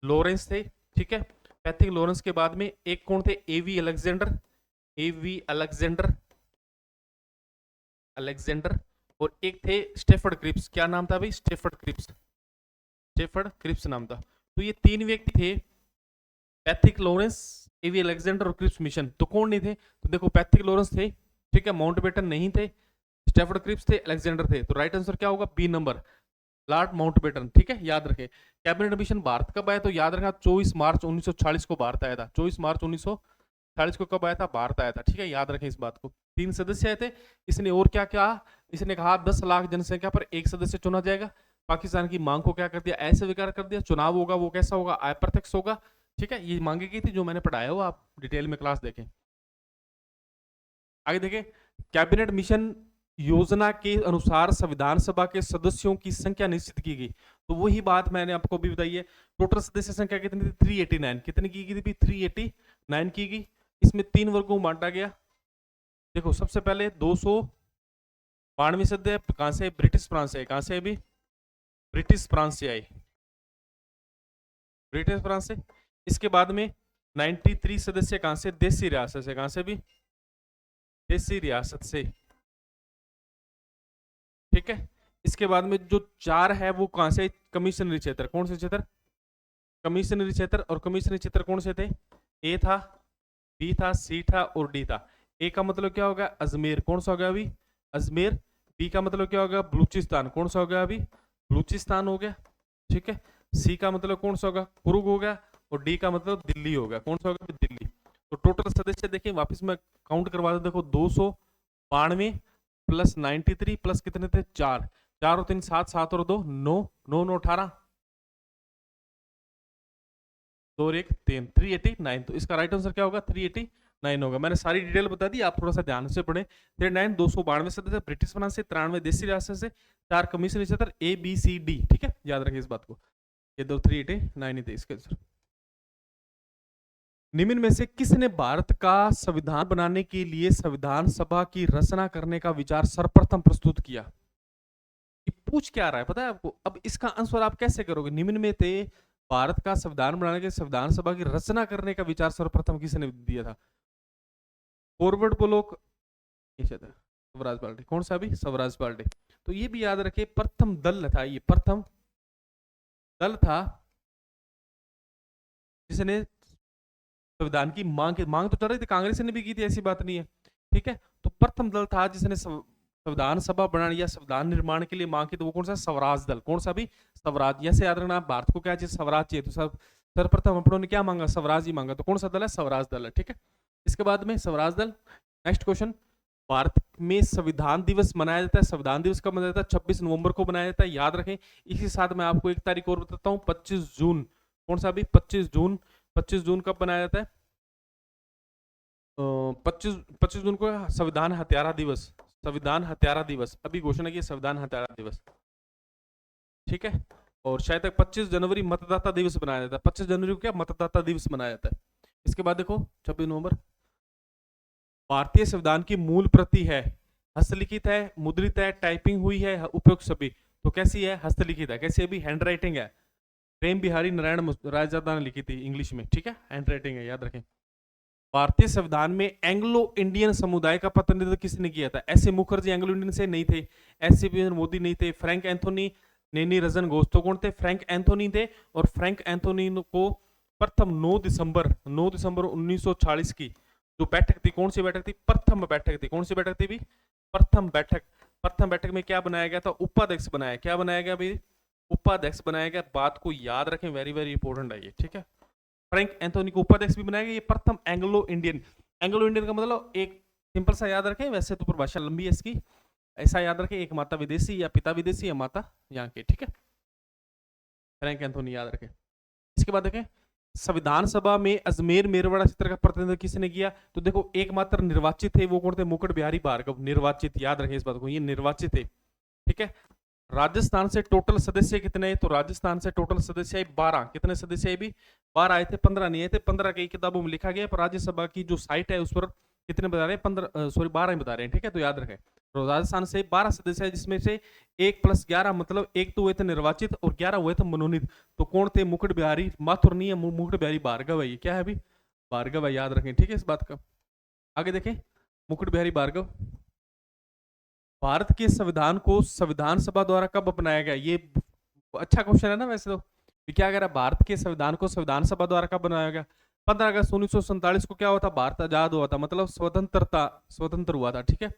लॉरेंस थे, ठीक है। पैथिक लॉरेंस के बाद में एक कौन थे? एवी अलेक्जेंडर। अलेक्जेंडर। और एक थे स्टेफर्ड क्रिप्स। क्या नाम था भाई? स्टेफर्ड क्रिप्स नाम था। तो ये 3 व्यक्ति थे, पैथिक लॉरेंस, एवी अलेक्जेंडर और क्रिप्स मिशन। तो कौन नहीं थे? तो देखो पैथिक लॉरेंस थे, ठीक है, माउंटबेटन नहीं थे, स्टेफर्ड क्रिप्स थे, अलेक्जेंडर थे। तो राइट आंसर क्या होगा? बी नंबर, लॉर्ड माउंटबेटन, ठीक है, याद रखें। कैबिनेट मिशन भारत कब आया? तो याद रखना 24 मार्च 1940 को भारत आया था। 24 मार्च 1940 को कब आया था? भारत आया था, ठीक है, याद रखें इस बात को। 3 सदस्य आए थे। इसने और क्या कहा? इसने कहा 10 लाख जनसंख्या पर एक सदस्य चुना जाएगा। पाकिस्तान की मांग को क्या कर दिया? अस्वीकार कर दिया। चुनाव होगा वो कैसा होगा? अप्रत्यक्ष होगा, ठीक है। ये मांगी गई थी, जो मैंने पढ़ाया हो आप डिटेल में क्लास देखें। आगे देखें, कैबिनेट मिशन योजना के अनुसार संविधान सभा के सदस्यों की संख्या निश्चित की गई। तो वही बात मैंने आपको भी बताई है। टोटल सदस्य संख्या कितनी थी? 389। कितनी की गई थी? 389 की गई। इसमें 3 वर्गों में बांटा गया। देखो सबसे पहले 292 सदस्य कहां से? ब्रिटिश फ्रांस से। कहां से? अभी ब्रिटिश फ्रांस से आए, ब्रिटिश फ्रांस से। इसके बाद में 93 सदस्य कहां से? देशी रियासत से। कहां से? भी देशी रियासत से, ठीक है। इसके बाद में जो 4 है वो कहां से? कमिश्नरी क्षेत्र। कौन से क्षेत्र? कमिश्नरी क्षेत्र। और कमिश्नरी क्षेत्र कौन से थे? ए था, बी था, सी था और डी था। ए का मतलब क्या होगा? अजमेर। कौन सा हो गया अभी? अजमेर। बी का मतलब क्या होगा? बलूचिस्तान। कौन सा हो गया अभी? बलूचिस्तान हो गया, ठीक है। सी का मतलब कौन सा होगा? कुर्ग हो गया। और डी का मतलब दिल्ली हो गया। कौन सा होगा? दिल्ली। तो टोटल सदस्य देखिए वापस मैं काउंट करवा दूं, देखो 292 प्लस 93 प्लस कितने थे 4, 4 और 3 7, 7 और 2 9, 9 9 18, 2 और 1 3, 389। तो इसका राइट आंसर क्या होगा 389 होगा। मैंने सारी डिटेल बता दी, आप थोड़ा सा ध्यान से पढ़े। 39 292 सदस्य ब्रिटिश फ्रांस से, 93 देसी रियासत से, 4 कमीशन क्षेत्र ABCD, ठीक है, याद रखिए इस बात को। ये दो 389 ही थे इसके आंसर। निम्न में से किसने भारत का संविधान बनाने के लिए संविधान सभा की रचना करने का विचार सर्वप्रथम प्रस्तुत किया? ये पूछ क्या रहा है पता है आपको? अब इसका आंसर आप कैसे करोगे? निम्न में थे भारत का संविधान बनाने के संविधान सभा की रचना करने का विचार सर्वप्रथम किसने दिया था? फॉरवर्ड बोलो, स्वराज पार्टी। कौन सा भी? स्वराज पार्टी। तो ये भी याद रखे, प्रथम दल था, ये प्रथम दल था जिसने संविधान की मांग तो चल रही थी, कांग्रेस ने भी की थी, ऐसी बात नहीं है, ठीक है। तो प्रथम दल था जिसने संविधान सभा बनाने या संविधान निर्माण के लिए मांग की, तो वो कौन सा? स्वराज दल। कौन सा भी? स्वराज। ऐसे याद रखना, भारत को क्या चाहिए? स्वराज चाहिए। तो सर्वप्रथम अपनों ने क्या मांगा? स्वराज ही मांगा। तो कौन सा दल है? स्वराज दल है, ठीक है। इसके बाद में स्वराज दल। नेक्स्ट क्वेश्चन, भारत में संविधान दिवस मनाया जाता है, संविधान दिवस कब मनाया जाता है? 26 नवंबर को मनाया जाता है, याद रखें। इसी साथ मैं आपको एक तारीख और बताता हूँ, 25 जून। कौन सा भी? 25 जून। 25 जून कब बनाया जाता है? 25 जून को संविधान हत्यारा दिवस, संविधान हत्यारा दिवस अभी घोषणा की, संविधान हत्यारा दिवस, ठीक है। और शायद तक 25 जनवरी मतदाता दिवस बनाया जाता है। 25 जनवरी को क्या? मतदाता दिवस मनाया जाता है। इसके बाद देखो 26 नवंबर, भारतीय संविधान की मूल प्रति है, हस्तलिखित है, मुद्रित है, टाइपिंग हुई है, उपयुक्त सभी। तो कैसी है? हस्तलिखित है। कैसी? अभी हैंड राइटिंग है, प्रेम बिहारी नारायण रायजादा ने लिखी थी इंग्लिश में, ठीक है, हैंड राइटिंग है, याद रखें। भारतीय संविधान में एंग्लो इंडियन समुदाय का प्रतिनिधित्व किसने किया था? ऐसे मुखर्जी एंग्लो इंडियन से नहीं थे, एस मोदी नहीं थे, फ्रैंक एंथोनी, नेनी रजन घोष। तो कौन थे? फ्रैंक एंथोनी थे। और फ्रैंक एंथोनी को प्रथम 9 दिसंबर 1940 की जो बैठक थी, कौन सी बैठक थी? प्रथम बैठक थी। कौन सी बैठक थी भी? प्रथम बैठक। प्रथम बैठक में क्या बनाया गया था? उपाध्यक्ष बनाया। क्या बनाया गया भाई? उपाध्यक्ष बनाया गया। बात को याद रखें, वेरी वेरी इंपॉर्टेंट है ये, ठीक है। फ्रैंक एंथोनी को उपाध्यक्ष भी बनाया गया। ये प्रथम एंग्लो इंडियन। एंग्लो इंडियन का मतलब एक सिंपल सा याद रखें, वैसे तो परिभाषा लंबी है इसकी, ऐसा याद रखें, एक माता विदेशी या पिता विदेशी या माता यहाँ के, ठीक है। फ्रैंक एंथोनी याद रखें। इसके बाद देखें, संविधान सभा में अजमेर मेरवाड़ा क्षेत्र का प्रतिनिधित्व किसने किया? तो देखो एकमात्र निर्वाचित थे, वो कौन थे? मुकुट बिहारी भार्गव, निर्वाचित, याद रखें इस बात को, ये निर्वाचित थे, ठीक है। राजस्थान से टोटल सदस्य कितने? तो राजस्थान से टोटल सदस्य 12। कितने सदस्य भी? 12 आए थे, 15 नहीं आए थे। 15 की किताबों में लिखा गया, पर राज्यसभा की जो साइट है उस पर कितने बता रहे हैं? 15 सॉरी 12 ही बता रहे हैं, ठीक है। तो याद रखें, तो राजस्थान से 12 सदस्य है, जिसमें से 1 + 11 मतलब 1 तो हुए थे निर्वाचित और 11 हुए थे मनोनीत। तो कौन थे? मुकुट बिहारी, माथुर नहीं है, मुकुट बिहारी भार्गव है। ये क्या है अभी? भार्गव है, याद रखें, ठीक है इस बात का। आगे देखें, मुकुट बिहारी भार्गव। भारत के संविधान को संविधान सभा द्वारा कब अपनाया गया? ये अच्छा क्वेश्चन है ना वैसे तो। क्या कह रहा है? भारत के संविधान को संविधान सभा द्वारा कब बनाया गया? 15 अगस्त 1947 को क्या हुआ था? भारत आजाद हुआ था, मतलब स्वतंत्र हुआ था, ठीक है।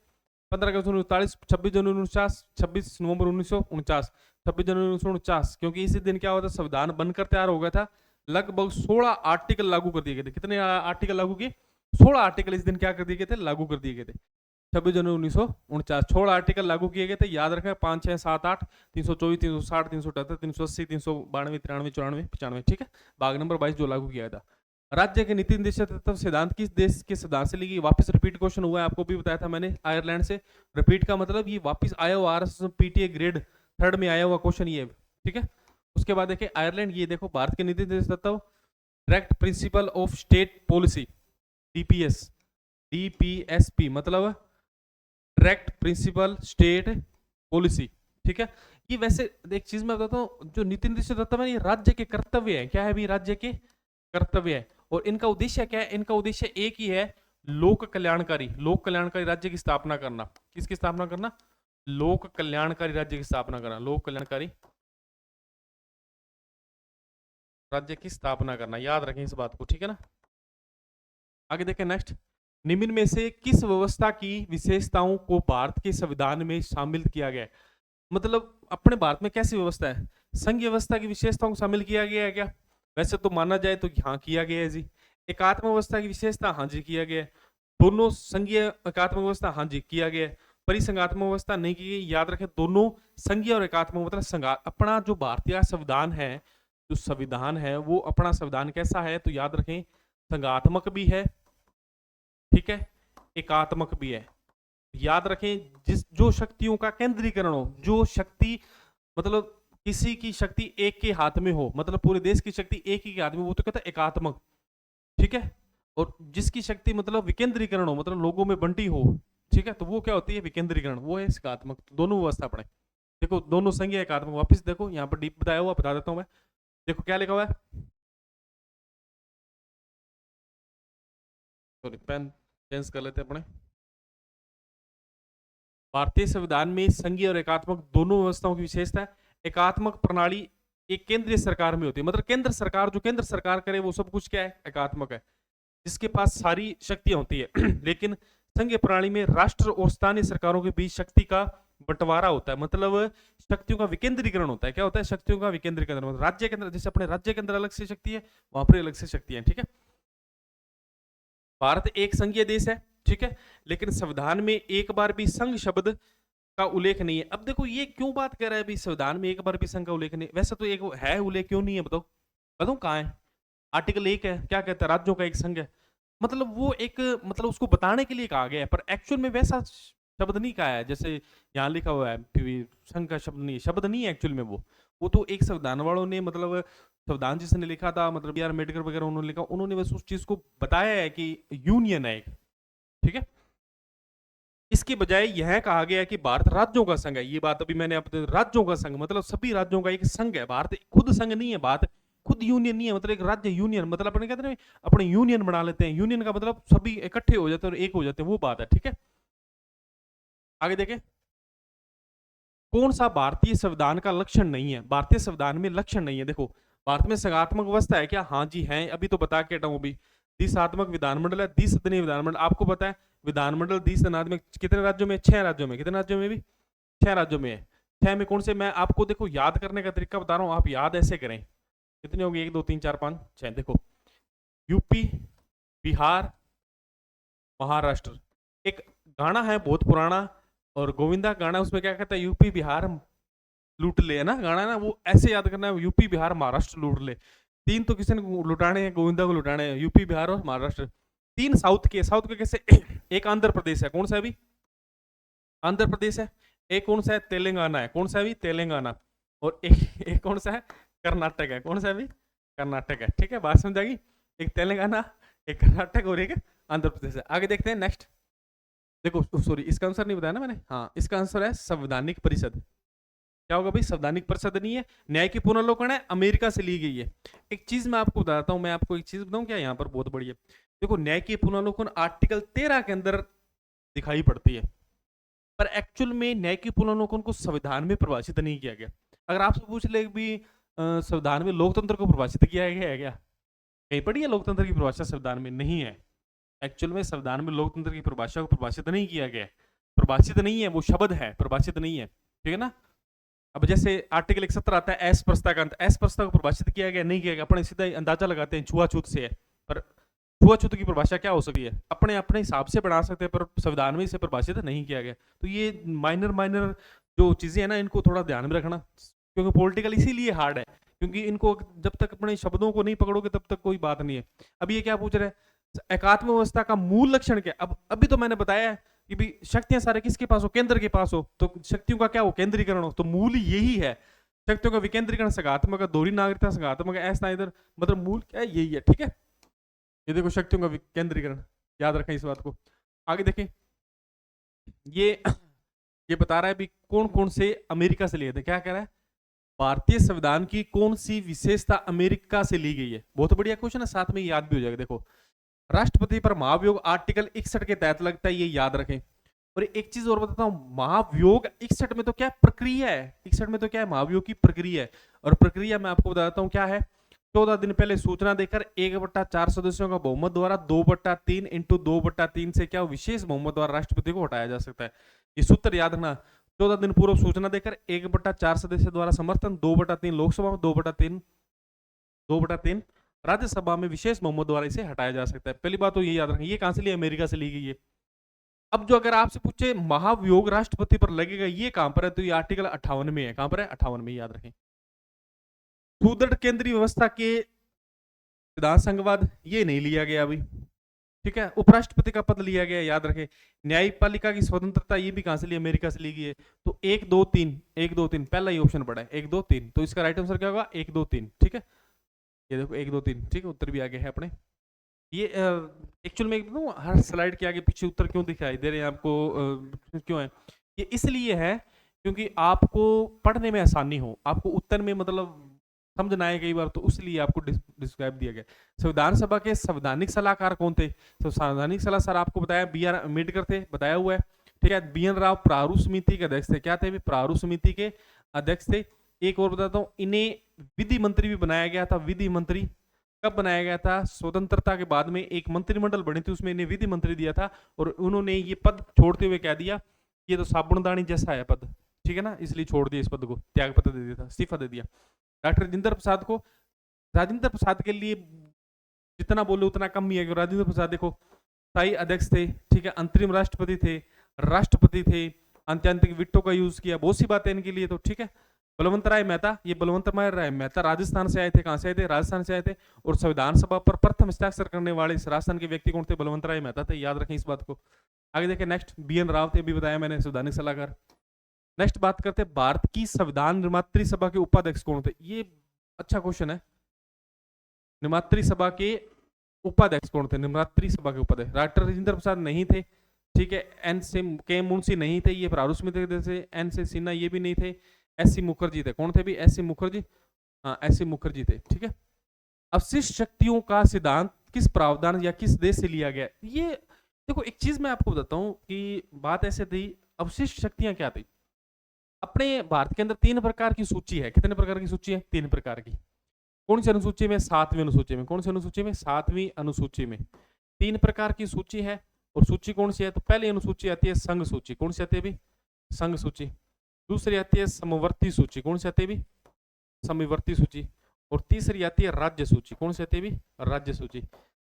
15 अगस्त 1947, 26 जनवरी 1949, 26 नवंबर 1949, 26 जनवरी 1949, क्योंकि इसी दिन क्या हुआ था? संविधान बनकर तैयार हो गया था। लगभग 16 आर्टिकल लागू कर दिए गए थे। कितने आर्टिकल लागू किए? 16 आर्टिकल इस दिन क्या कर दिए गए थे? लागू कर दिए गए थे। 26 जनवरी 1949 16 आर्टिकल लागू किए गए थे, याद रखें। 5, 6, 7, 8, 324, 360, 378, 380, 392, 93, 94, 95, ठीक है। भाग नंबर 22 जो लागू किया था। राज्य के नीति निर्देशक तत्व सिद्धांत किस देश के सिद्धांत से ली गई? वापस रिपीट क्वेश्चन हुआ है, आपको भी बताया था मैंने, आयरलैंड से। रिपीट का मतलब ये वापस आया हुआ, पीटीए ग्रेड 3 में आया हुआ क्वेश्चन ये, ठीक है। उसके बाद देखिए आयरलैंड, ये देखो भारत के नीति निर्देशक तत्व, direct principle of state policy, DPS, DPSP मतलब डायरेक्ट प्रिंसिपल स्टेट पॉलिसी, ठीक है। ये वैसे एक चीज मैं बताता हूँ, जो नीति निर्देशक तत्व है ये राज्य के कर्तव्य है। क्या है भी? राज्य के कर्तव्य है। और इनका उद्देश्य क्या है? इनका उद्देश्य एक ही है, लोक कल्याणकारी राज्य की स्थापना करना। किसकी स्थापना करना? लोक कल्याणकारी राज्य की स्थापना करना, लोक कल्याणकारी राज्य की स्थापना करना, याद रखें इस बात को, ठीक है ना। आगे देखें नेक्स्ट, निम्न में से किस व्यवस्था की विशेषताओं को भारत के संविधान में शामिल किया गया है? मतलब अपने भारत में कैसी व्यवस्था है? संघ व्यवस्था की विशेषताओं को शामिल किया गया है क्या? वैसे तो माना जाए तो हाँ किया गया है जी। एकात्म व्यवस्था की विशेषता, हाँ जी किया गया है। दोनों संघीय एकात्म व्यवस्था, हाँ जी किया गया है। परिसंघात्मक व्यवस्था नहीं की गई। याद रखें दोनों संघीय और एकात्म मतलब अपना जो भारतीय संविधान है, जो संविधान है वो अपना संविधान कैसा है, तो याद रखें संघात्मक भी है, ठीक है, एकात्मक भी है। याद रखें जिस जो शक्तियों का केंद्रीकरण हो, जो शक्ति मतलब किसी की शक्ति एक के हाथ में हो, मतलब पूरे देश की शक्ति एक ही के हाथ में, वो तो कहता है एकात्मक, ठीक है। और जिसकी शक्ति मतलब विकेंद्रीकरण हो, मतलब लोगों में बंटी हो, ठीक है, तो वो क्या होती है विकेंद्रीकरण, वो है एकात्मक। तो दोनों व्यवस्था पढ़े। देखो दोनों संघीय एकात्मक, वापस देखो यहाँ पर डीप बताया हुआ, बता देता हूँ मैं। देखो क्या लिखा हुआ है, सॉरी पेन चेंज कर लेते हैं अपने। भारतीय संविधान में संघीय और एकात्मक दोनों व्यवस्थाओं की विशेषता है। एकात्मक प्रणाली एक केंद्रीय सरकार में होती है, मतलब केंद्र सरकार, जो केंद्र सरकार करे वो सब कुछ क्या है, एकात्मक है, जिसके पास सारी शक्तियां होती है। लेकिन संघीय प्रणाली में राष्ट्र और स्थानीय सरकारों के बीच शक्ति का बंटवारा होता है, मतलब शक्तियों का विकेंद्रीकरण होता है। क्या होता है, शक्तियों का विकेंद्रीकरण, मतलब राज्य के अंदर, जैसे अपने राज्य के अंदर अलग से शक्ति है, वहां पर अलग से शक्ति है, ठीक है। भारत एक संघीय देश है, ठीक है, लेकिन संविधान में एक बार भी संघ शब्द का उल्लेख नहीं है। अब देखो ये क्यों बात कर रहा है, भी संविधान में एक बार भी संघ का उल्लेख नहीं, वैसे तो एक है उल्लेख, क्यों नहीं है बताओ, बताओ कहाँ है। आर्टिकल 1 है, क्या कहता है, राज्यों का एक संघ है, मतलब वो एक मतलब उसको बताने के लिए कहा गया है, पर एक्चुअल में वैसा शब्द नहीं कहा है, जैसे यहाँ लिखा हुआ है संघ का शब्द नहीं, शब्द नहीं है एक्चुअल में। वो तो एक संविधान वालों ने, मतलब संविधान जिसने लिखा था, मतलब बी आर अम्बेडकर वगैरह उन्होंने लिखा, उन्होंने बस उस चीज को बताया है कि यूनियन है एक, ठीक है। इसके बजाय यह कहा गया है कि भारत राज्यों का संघ है। ये बात अभी मैंने अपने राज्यों का संघ, मतलब सभी राज्यों का एक संघ है। भारत खुद संघ नहीं है, भारत खुद यूनियन नहीं है, मतलब एक राज्य यूनियन, मतलब अपने कहते हैं अपने यूनियन बना लेते हैं, यूनियन का मतलब सभी इकट्ठे हो जाते हैं और एक हो जाते हैं, वो बात है, ठीक है। आगे देखें, कौन सा भारतीय संविधान का लक्षण नहीं है, भारतीय संविधान में लक्षण नहीं है। देखो भारत में संघात्मक व्यवस्था है क्या, हाँ जी है, अभी तो बता के हटा हूं। अभी द्विसत्तात्मक विधानमंडल है, द्विसदनीय विधानमंडल, आपको पता है विधानमंडल द्विसदनात्मक कितने राज्यों में, 6 राज्यों में, कितने राज्यों में भी, 6 राज्यों में है। 6 में कौन से, मैं आपको देखो याद करने का तरीका बता रहा हूँ, आप याद ऐसे करें। कितने होंगे, 1 2 3 4 5 6, देखो यूपी, बिहार, महाराष्ट्र। एक गाना है बहुत पुराना और गोविंदा गाना, उसमें क्या कहता है, यूपी बिहार लूट ले, है ना गाना ना, वो ऐसे याद करना है, यूपी बिहार महाराष्ट्र लूट ले। 3 तो किसी ने लुटाने हैं, गोविंदा को लुटाने हैं, यूपी बिहार और महाराष्ट्र। 3 साउथ के, साउथ के कैसे, एक आंध्र प्रदेश है, कौन सा है अभी, आंध्र प्रदेश है। एक कौन सा है, तेलंगाना है, कौन सा है अभी, तेलंगाना। और एक कौन सा है, कर्नाटक है, कौन सा है अभी, कर्नाटक है, ठीक है, बात समझ आएगी। एक तेलंगाना, एक कर्नाटक और एक आंध्र प्रदेश है। आगे देखते हैं नेक्स्ट। देखो सॉरी, इसका आंसर नहीं बताया ना मैंने, हाँ इसका आंसर है संवैधानिक परिषद। क्या होगा भाई, संवैधानिक परिषद नहीं है, न्याय की पुनर्लोकन है, अमेरिका से ली गई है। एक चीज मैं आपको बताता हूँ, मैं आपको एक चीज बताऊं क्या, यहाँ पर बहुत बड़ी है। देखो न्याय की पुनर्लोकन आर्टिकल 13 के अंदर दिखाई पड़ती है, पर एक्चुअल में न्याय की पुनर्लोकन को संविधान में परिभाषित नहीं किया गया। अगर आपसे पूछ ले भी संविधान में लोकतंत्र को परिभाषित किया गया है क्या, कहीं पढ़ी है लोकतंत्र की परिभाषा संविधान में, नहीं है। एक्चुअल में संविधान में लोकतंत्र की परिभाषा को परिभाषित नहीं किया गया, परिभाषित नहीं है, वो शब्द है, परिभाषित नहीं है, ठीक है ना। अब जैसे आर्टिकल 71 आता है अस्पृश्यता का अंत, अस्पृश्यता को परिभाषित किया गया नहीं किया गया, अपने सीधा अंदाजा लगाते हैं छुआछूत से है, पर छुआछूत की परिभाषा क्या हो सकती है, अपने अपने हिसाब से बना सकते हैं, पर संविधान में इसे परिभाषित नहीं किया गया। तो ये माइनर माइनर जो चीजें हैं ना, इनको थोड़ा ध्यान में रखना, क्योंकि पॉलिटिकल इसीलिए हार्ड है, क्योंकि इनको जब तक अपने शब्दों को नहीं पकड़ोगे तब तक कोई बात नहीं है। अब ये क्या पूछ रहे हैं, एकात्म व्यवस्था का मूल लक्षण क्या, अब अभी तो मैंने बताया है कि भी शक्तियां सारे किसके पास हो, केंद्र के पास हो, तो शक्तियों का क्या हो, केंद्रीकरण हो, तो मूल यही है। शक्तियों का विकेंद्रीकरण सकारात्मक है, दोहरी नागरिकता सकारात्मक है, ऐसा इधर मतलब मूल क्या है, यही है, ठीक है। ये देखो शक्तियों का विकेंद्रीकरण, याद रखें इस बात को। आगे देखें, ये ये बता रहा है भी कौन कौन से अमेरिका से लिए थे, क्या कह रहा है, भारतीय संविधान की कौन सी विशेषता अमेरिका से ली गई है। बहुत बढ़िया क्वेश्चन है, साथ में याद भी हो जाएगा। देखो राष्ट्रपति पर महाभियोग आर्टिकल 61 के तहत लगता है, ये याद रखें। और एक चीज और बताता हूं, महाभियोग 61 में तो क्या प्रक्रिया है, 61 में तो क्या है, महाभियोग की प्रक्रिया है। और प्रक्रिया मैं आपको बताता हूं क्या है, 14 दिन पहले सूचना देकर 1/4 सदस्यों का बहुमत द्वारा 2/3 इंटू 2/3 से क्या विशेष बहुमत द्वारा राष्ट्रपति को हटाया जा सकता है। ये सूत्र याद रखना, 14 दिन पूर्व सूचना देकर 1/4 सदस्य द्वारा समर्थन, 2/3 लोकसभा में, 2/3 राज्यसभा में विशेष बहुमत द्वारा इसे हटाया जा सकता है। पहली बात तो ये याद रखें, ये कहां से ली? अमेरिका से ली गई है। अब जो अगर आपसे पूछे महाभियोग राष्ट्रपति पर लगेगा, ये कहां पर है? तो ये आर्टिकल 58 में है। कहां पर है? 58 में, याद रखें। सुदृढ़ केंद्रीय व्यवस्था के सिद्धांत संघवाद, ये नहीं लिया गया अभी, ठीक है। उपराष्ट्रपति का पद लिया गया, याद रखें। न्यायपालिका की स्वतंत्रता, ये भी कहां से ली? अमेरिका से ली गई है। तो 1 2 3, 1 2 3 पहला ही ऑप्शन पड़ा है, 1 2 3। तो इसका राइट आंसर क्या होगा? 1 2 3, ठीक है। ये देखो 1 2 3, ठीक है। उत्तर भी आगे है अपने। ये एक्चुअल में हर स्लाइड के आगे पीछे उत्तर क्यों दिखाई दे रहे हैं आपको? क्यों है ये? इसलिए है क्योंकि आपको पढ़ने में आसानी हो, आपको उत्तर में मतलब समझ ना आए कई बार, तो इसलिए आपको डिस्क्राइब दिया गया। संविधान सभा के संवैधानिक सलाहकार कौन थे? तो संवैधानिक सलाहकार आपको बताया बी.आर. अम्बेडकर थे, बताया हुआ है, ठीक है। बी.एन. राव प्रारूप समिति के अध्यक्ष थे। क्या थे? प्रारूप समिति के अध्यक्ष थे। एक और बताता हूँ, इन्हें विधि मंत्री भी बनाया गया था। विधि मंत्री कब बनाया गया था? स्वतंत्रता के बाद में एक मंत्रिमंडल बनी थी, उसमें इन्हें विधि मंत्री दिया था, और उन्होंने ये पद छोड़ते हुए कह दिया ये तो साबुनदानी जैसा है पद, ठीक है ना, इसलिए छोड़ दिया इस पद को, त्याग पत्र दे दिया था, इस्तीफा दे दिया। डॉक्टर राजेंद्र प्रसाद को, राजेंद्र प्रसाद के लिए जितना बोले उतना कम ही है। राजेंद्र प्रसाद देखो स्थायी अध्यक्ष थे, ठीक है, अंतरिम राष्ट्रपति थे, राष्ट्रपति थे, आत्यंतिक विट्टो का यूज किया, बहुत सी बातें इनके लिए, तो ठीक है। बलवंत राय मेहता, ये बलवंत राय मेहता राजस्थान से आए थे। कहां से आए थे? राजस्थान से आए थे। और संविधान सभा पर प्रथम हस्ताक्षर करने वाले इस राजस्थान के व्यक्ति कौन थे? बलवंत राय मेहता थे, याद रखें इस बात को। आगे देखें नेक्स्ट, बी.एन. राव थे, अभी बताया मैंने, संवैधानिक सलाहकार। नेक्स्ट बात करते हैं भारत की संविधान निर्मात्री सभा के उपाध्यक्ष कौन थे? ये अच्छा क्वेश्चन है। निर्मात्री सभा के उपाध्यक्ष कौन थे? निर्मात्री सभा के उपाध्यक्ष डॉक्टर राजेंद्र प्रसाद नहीं थे, ठीक है। एन से के मुंशी नहीं थे, ये प्रारूप समिति थे। एन से सिन्हा ये भी नहीं थे। एस सी मुखर्जी थे। कौन थे भी? एस सी मुखर्जी, हाँ एस सी मुखर्जी थे, ठीक है। अवशिष्ट शक्तियों का सिद्धांत किस प्रावधान या किस देश से लिया गया? ये देखो एक चीज मैं आपको बताता हूँ कि बात ऐसे थी, अवशिष्ट शक्तियां क्या थी? अपने भारत के अंदर 3 प्रकार की सूची है। कितने प्रकार की सूची है? 3 प्रकार की। कौन सी अनुसूची में? 7वीं अनुसूची में। कौन सी अनुसूची में? 7वीं अनुसूची में 3 प्रकार की सूची है। और सूची कौन सी है? तो पहली अनुसूची आती है संघ सूची। कौन सी आती है भी? संघ सूची। दूसरी आती है समवर्ती सूची। कौन सी आती है भी? समवर्ती सूची। और तीसरी आती है राज्य सूची। कौन सी आती है भी? राज्य सूची।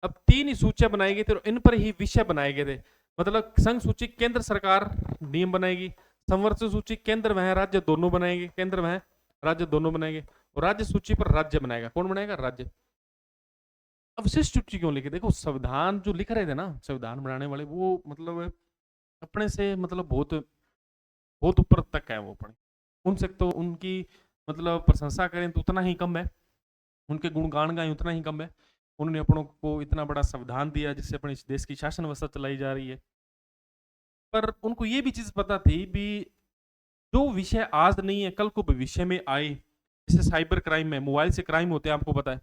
अब 3 ही सूचियां बनाई गई थी और इन पर ही विषय बनाए गए थे। मतलब संघ सूची केंद्र सरकार नियम बनाएगी, समवर्ती सूची केंद्र वह राज्य दोनों बनाएंगे, केंद्र वह राज्य दोनों बनाएंगे, और राज्य सूची पर राज्य बनाएगा। कौन बनाएगा? राज्य। अवशिष्ट सूची क्यों लिखे? देखो संविधान जो लिख रहे थे ना, संविधान बनाने वाले, वो मतलब अपने से मतलब बहुत बहुत ऊपर तक है वो अपने, उनसे तो उनकी मतलब प्रशंसा करें तो उतना ही कम है, उनके गुणगान गाएं उतना ही कम है। उन्होंने अपनों को इतना बड़ा संविधान दिया जिससे अपने देश की शासन व्यवस्था चलाई जा रही है। पर उनको ये भी चीज पता थी भी, जो विषय आज नहीं है कल को भविष्य में आए, जैसे साइबर क्राइम में मोबाइल से क्राइम होते हैं, आपको पता है।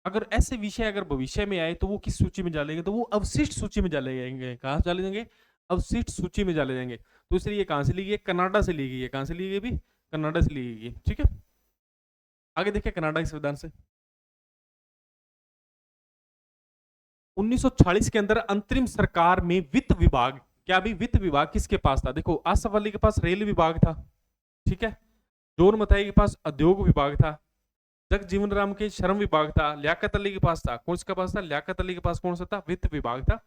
अगर ऐसे विषय अगर भविष्य में आए तो वो किस सूची में डालेंगे? तो वो अवशिष्ट सूची में डाले जाएंगे। कहाँ डाले जाएंगे? अवशिष्ट सूची में डाले जाएंगे। तो इसलिए ये कहां से ली गई? कनाडा से ली गई है। कहां से ली गई भी? कनाडा से ली गई है, ठीक है। आगे देखिए कनाडा के संविधान से 1940 के अंदर अंतरिम सरकार में वित्त विभाग, क्या भी वित्त विभाग किसके पास था? देखो आसफ अली के पास रेल विभाग था, ठीक है। जोन मथाई के पास उद्योग विभाग था, जगजीवन राम के श्रम विभाग था, लियाकत अली के पास था, कौन सा पास था? लियाकत अली के पास कौन सा था? वित्त विभाग था,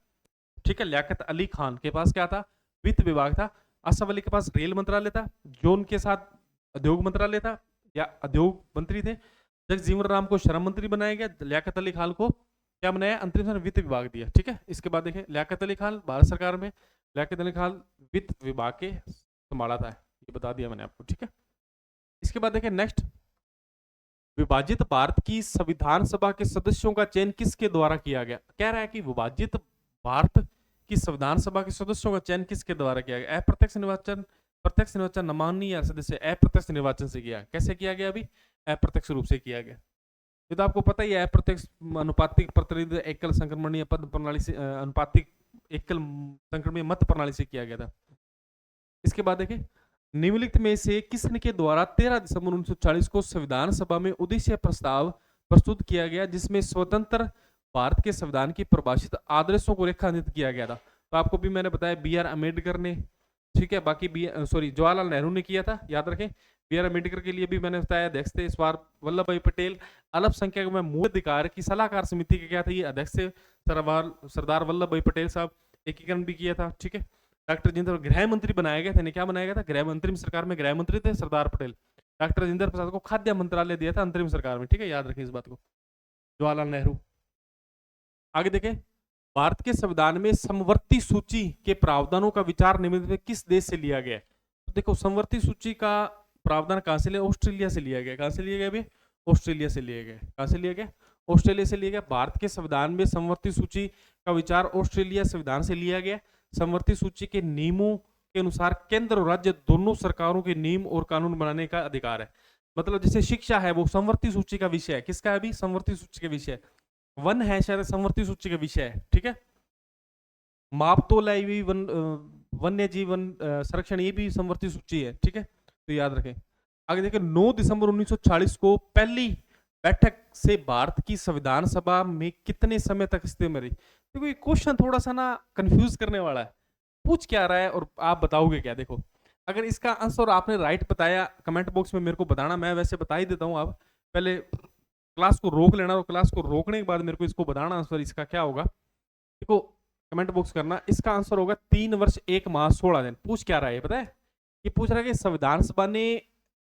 ठीक है। लियाकत अली खान के पास क्या था? वित्त विभाग था। आसफ अली के पास रेल मंत्रालय था, जोन के साथ उद्योग मंत्रालय था या उद्योग मंत्री थे। जगजीवन राम को श्रम मंत्री बनाया गया, लियाकत अली खान को क्या बनाया? अंतरिम वित्त विभाग दिया, ठीक है। इसके बाद देखें लियाकत अली खान भारत सरकार में, लियाकत अली खान वित्त विभाग के संभाला था, ये बता दिया मैंने आपको, ठीक है। इसके बाद देखें नेक्स्ट, विभाजित भारत की संविधान सभा के सदस्यों का चयन किसके द्वारा किया गया? कह रहा है कि विभाजित भारत की संविधान सभा के सदस्यों का चयन किसके द्वारा किया गया? अप्रत्यक्ष निर्वाचन, प्रत्यक्ष निर्वाचन, नमान्य सदस्य, अप्रत्यक्ष निर्वाचन से किया। कैसे किया गया? अभी अप्रत्यक्ष रूप से किया गया। ये तो आपको पता ही है, अप्रत्यक्ष अनुपातिक प्रतिनिधि एकल संक्रमणीय पद प्रणाली से, अनुपातिक एकल संक्रमणीय मत प्रणाली से किया गया था। इसके बाद देखिए, निम्नलिखित में से किसने के द्वारा 13 दिसंबर 1940 को संविधान सभा में उद्देश्य प्रस्ताव प्रस्तुत किया गया जिसमें स्वतंत्र भारत के संविधान की परिभाषित आदर्शों को रेखांकित किया गया था? तो आपको भी मैंने बताया बी.आर. अम्बेडकर ने, ठीक है। बाकी जवाहरलाल नेहरू ने किया था, याद रखें। बी आर अम्बेडकर के लिए भी मैंने बताया अध्यक्ष थे। इस बार वल्लभ भाई पटेल अल्पसंख्यक में मूल अधिकार की सलाहकार समिति के क्या थे, ये अध्यक्ष थे सरदार वल्लभ भाई पटेल साहब। एकीकरण भी किया था, ठीक है। डॉक्टर राजेंद्र गृह मंत्री बनाया गया था, क्या बनाया गया था, गृह मंत्री में सरकार में गृह मंत्री थे सरदार पटेल। डॉक्टर राजेंद्र प्रसाद को खाद्य मंत्रालय दिया था अंतरिम सरकार में, ठीक है, याद रखें इस बात को। जवाहरलाल नेहरू। आगे देखें, भारत के संविधान में समवर्ती सूची के प्रावधानों का विचार निम्नलिखित में किस देश से लिया गया है? तो देखो, समवर्ती सूची का प्रावधान कहां से लिया? ऑस्ट्रेलिया से लिया गया। कहां से लिया गया भी? ऑस्ट्रेलिया से लिया गया। कहां से लिया गया? ऑस्ट्रेलिया से लिया गया। भारत के संविधान में समवर्ती सूची का विचार ऑस्ट्रेलिया संविधान से लिया गया। समवर्ती सूची के नियमों के अनुसार केंद्र और राज्य दोनों सरकारों के नियम और कानून बनाने का अधिकार है। मतलब जैसे शिक्षा है वो समवर्ती सूची का विषय है। किसका है अभी? समवर्ती सूची का विषय है। वन है शायद समवर्ती सूची का विषय है, ठीक है। मापतोल है भी वन्य जीवन संरक्षण, ये भी समवर्ती सूची है, ठीक है, तो याद रखें। आगे देखिए, 9 दिसंबर 1940 को पहली बैठक से भारत की संविधान सभा में कितने समय तक स्थिति में रही? देखो ये क्वेश्चन थोड़ा सा ना कंफ्यूज करने वाला है, पूछ क्या रहा है और आप बताओगे क्या। देखो, अगर इसका आंसर आपने राइट बताया कमेंट बॉक्स में मेरे को बताना, मैं वैसे बता ही देता हूं। आप पहले क्लास को रोक लेना और क्लास को रोकने के बाद मेरे को इसको बताना आंसर इसका क्या होगा। देखो कमेंट बॉक्स करना, इसका आंसर होगा 3 वर्ष 1 माह 16 दिन। पूछ क्या रहा है पता है? ये पूछ रहा है कि संविधान सभा ने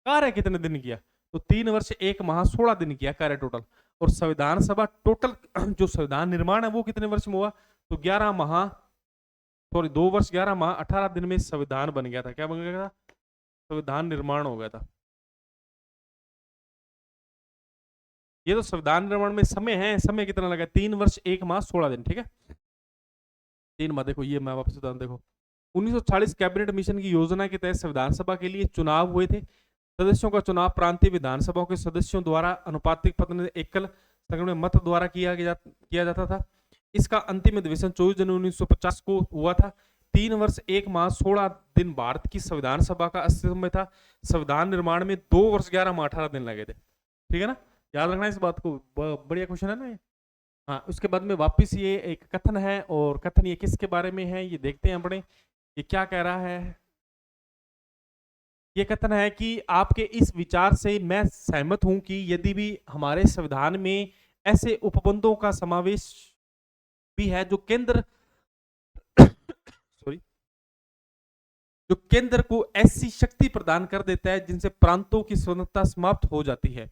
कार्य कितने दिन किया, तो 3 वर्ष 1 माह 16 दिन किया कार्य टोटल। और संविधान सभा टोटल जो संविधान निर्माण है वो कितने वर्ष में हुआ, तो 2 वर्ष 11 माह 18 दिन में संविधान बन गया था। क्या बन गया था? संविधान निर्माण हो गया था। ये तो संविधान निर्माण में समय है, समय कितना लगा? 3 वर्ष 1 माह 16 दिन, ठीक है, 3 माह। देखो ये मैं वापस बता दूं, देखो 1940 कैबिनेट मिशन की योजना के तहत संविधान सभा के लिए चुनाव हुए थे। सदस्यों का चुनाव प्रांतीय विधानसभाओं के सदस्यों द्वारा अनुपातिक पद एकल संगठन मत द्वारा किया जाता था। इसका अंतिम अधिवेशन 24 जनवरी 1950 को हुआ था। 3 वर्ष 1 माह 16 दिन भारत की संविधान सभा का अस्तित्व में था। संविधान निर्माण में 2 वर्ष 11 माह 18 दिन लगे थे, ठीक है ना, याद रखना इस बात को। बढ़िया क्वेश्चन है ना ये। हाँ, उसके बाद में वापस ये एक कथन है, और कथन ये किसके बारे में है ये देखते हैं अपने। ये क्या कह रहा है? ये कथन है कि आपके इस विचार से मैं सहमत हूं कि यदि भी हमारे संविधान में ऐसे उपबंधों का समावेश भी है जो केंद्र सॉरी जो केंद्र को ऐसी शक्ति प्रदान कर देता है जिनसे प्रांतों की स्वतंत्रता समाप्त हो जाती है,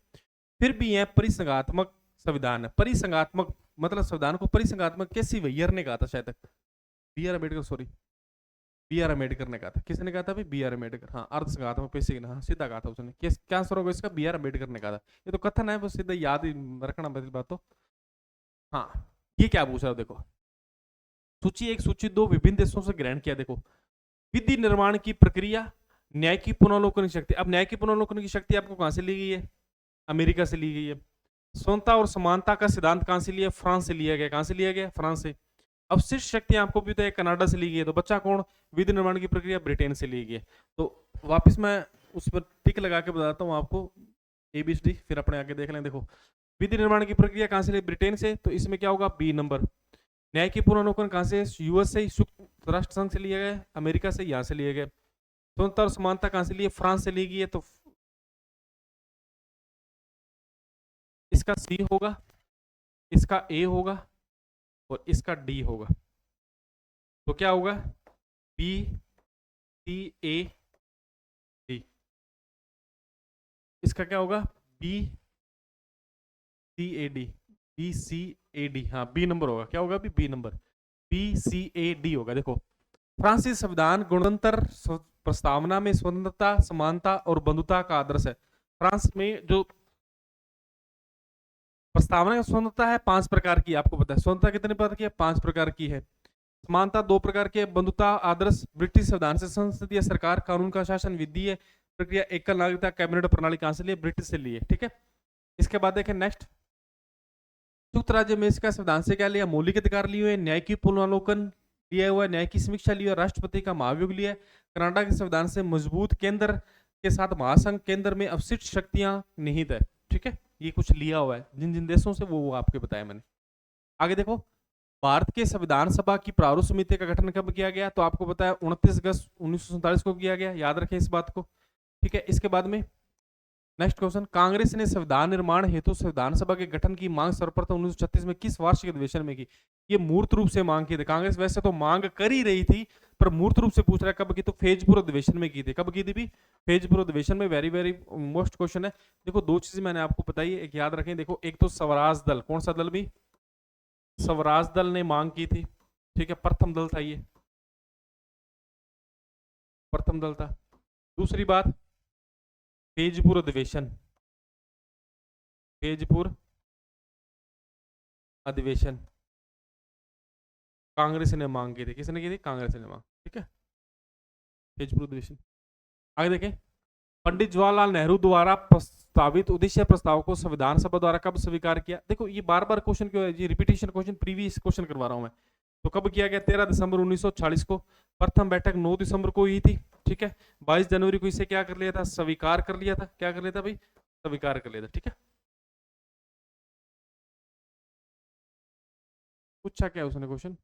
फिर भी यह परिसंघात्मक संविधान है। परिसंघात्मक मतलब संविधान को परिसंघात्मक कैसी वैयर ने कहा था शायद, B R Ambedkar, sorry B R Ambedkar ने कहा था। किसने कहा था भाई? B R Ambedkar. हाँ, अर्धसंघात्मक पेशी, हाँ सीधा कहा था उसने। क्या आंसर होगा इसका? बी आर अम्बेडकर ने कहा था। ये तो कथन है, बस सीधा याद ही रखना बदल बात। तो हाँ, ये क्या पूछ रहा है देखो, सूची 1 सूची 2 विभिन्न देशों से ग्रहण किया। देखो, विधि निर्माण की प्रक्रिया, न्याय की पुनर्लोकन की शक्ति। अब न्याय की पुनर्लोकन की शक्ति आपको कहां से ली गई है? अमेरिका से ली गई है। स्वतंत्रता और समानता का सिद्धांत कहां से लिया? फ्रांस से लिया गया। कहां से लिया गया? फ्रांस से। अवशिष्ट शक्तियां आपको भी तो कनाडा से ली गई है। तो बच्चा कौन? विधि निर्माण की प्रक्रिया ब्रिटेन से ली गई है। तो वापस मैं उस पर टिक लगा के बताता हूँ आपको ABCD, फिर अपने आगे देख लें। देखो, विधि निर्माण की प्रक्रिया कहां से ली? ब्रिटेन से। तो इसमें क्या होगा? B number. न्याय की पुनर्लोकन कहां से? US से, संयुक्त राष्ट्र संघ से लिया गया, अमेरिका से, यहां से लिए गए। स्वतंत्रता और समानता कहां से ली? फ्रांस से ली गई है। तो इसका C होगा, इसका A होगा और इसका D होगा। तो क्या होगा? BCAD। इसका क्या होगा? BCAD, हाँ B नंबर होगा। क्या होगा अभी? B नंबर, BCAD होगा। देखो, फ्रांसीसी संविधान गणतंत्र प्रस्तावना में स्वतंत्रता, समानता और बंधुता का आदर्श है। फ्रांस में जो प्रस्तावना की स्वतंत्रता है 5 प्रकार की, आपको पता है। स्वतंत्रता कितने प्रकार की है? 5 प्रकार की है। समानता 2 प्रकार की है। बंधुता आदर्श ब्रिटिश संविधान से, संसदीय सरकार, कानून का शासन, विधीय प्रक्रिया, एकल नागरिकता, कैबिनेट प्रणाली कहां से लिए? ब्रिटिश से लिए, ठीक है। इसके बाद देखें नेक्स्ट, संयुक्त राज्य अमेरिका का संविधान से क्या लिया? मौलिक अधिकार लिए हुए, न्याय की पुनर्लोकन लिया हुआ है, न्याय की समीक्षा लिया, राष्ट्रपति का महाभियोग लिया। कनाडा के संविधान से मजबूत केंद्र के साथ महासंघ, केंद्र में अवशिष्ट शक्तियां निहित है, ठीक है। ये कुछ लिया हुआ है जिन जिन देशों से, वो आपके बताया मैंने। आगे देखो, भारत के संविधान सभा की प्रारूप समिति का गठन कब किया गया? तो आपको बताया 29 अगस्त 1947 को किया गया, याद रखें इस बात को, ठीक ठीक है। इसके बाद में नेक्स्ट क्वेश्चन, कांग्रेस ने संविधान निर्माण हेतु संविधान सभा के गठन की मांग सर्वप्रथम 1936 में किस वार्षिक अधिवेशन में की? ये मूर्त रूप से मांग की थी कांग्रेस, वैसे तो मांग कर ही रही थी पर मूर्त रूप से पूछ रहा है कब की, तो फेजपुर अधिवेशन में की थी। कब की थी भी? फेजपुर अधिवेशन में। वेरी वेरी मोस्ट क्वेश्चन है। देखो दो चीजें मैंने आपको बताई, एक याद रखें। देखो एक तो स्वराज दल, कौन सा दल भी? स्वराज दल ने मांग की थी, ठीक है, प्रथम दल था ये, प्रथम दल था। दूसरी बात, फेजपुर अधिवेशन, फेजपुर अधिवेशन कांग्रेस ने मांग की थी। किसने की थी? कांग्रेस ने मांग, ठीक है, फेजपुर अधिवेशन। आगे देखें, पंडित जवाहरलाल नेहरू द्वारा प्रस्तावित उद्देश्य प्रस्ताव को संविधान सभा द्वारा कब स्वीकार किया? देखो ये बार बार क्वेश्चन क्यों है, ये रिपीटेशन क्वेश्चन, प्रीवियस क्वेश्चन करवा रहा हूं मैं। तो कब किया गया? 13 दिसंबर 1940 को। प्रथम बैठक 9 दिसंबर को हुई थी, ठीक है। 22 जनवरी को इसे क्या कर लिया था? स्वीकार कर लिया था। क्या कर लिया था भाई? स्वीकार कर लिया था, ठीक है। पूछा क्या उसने क्वेश्चन?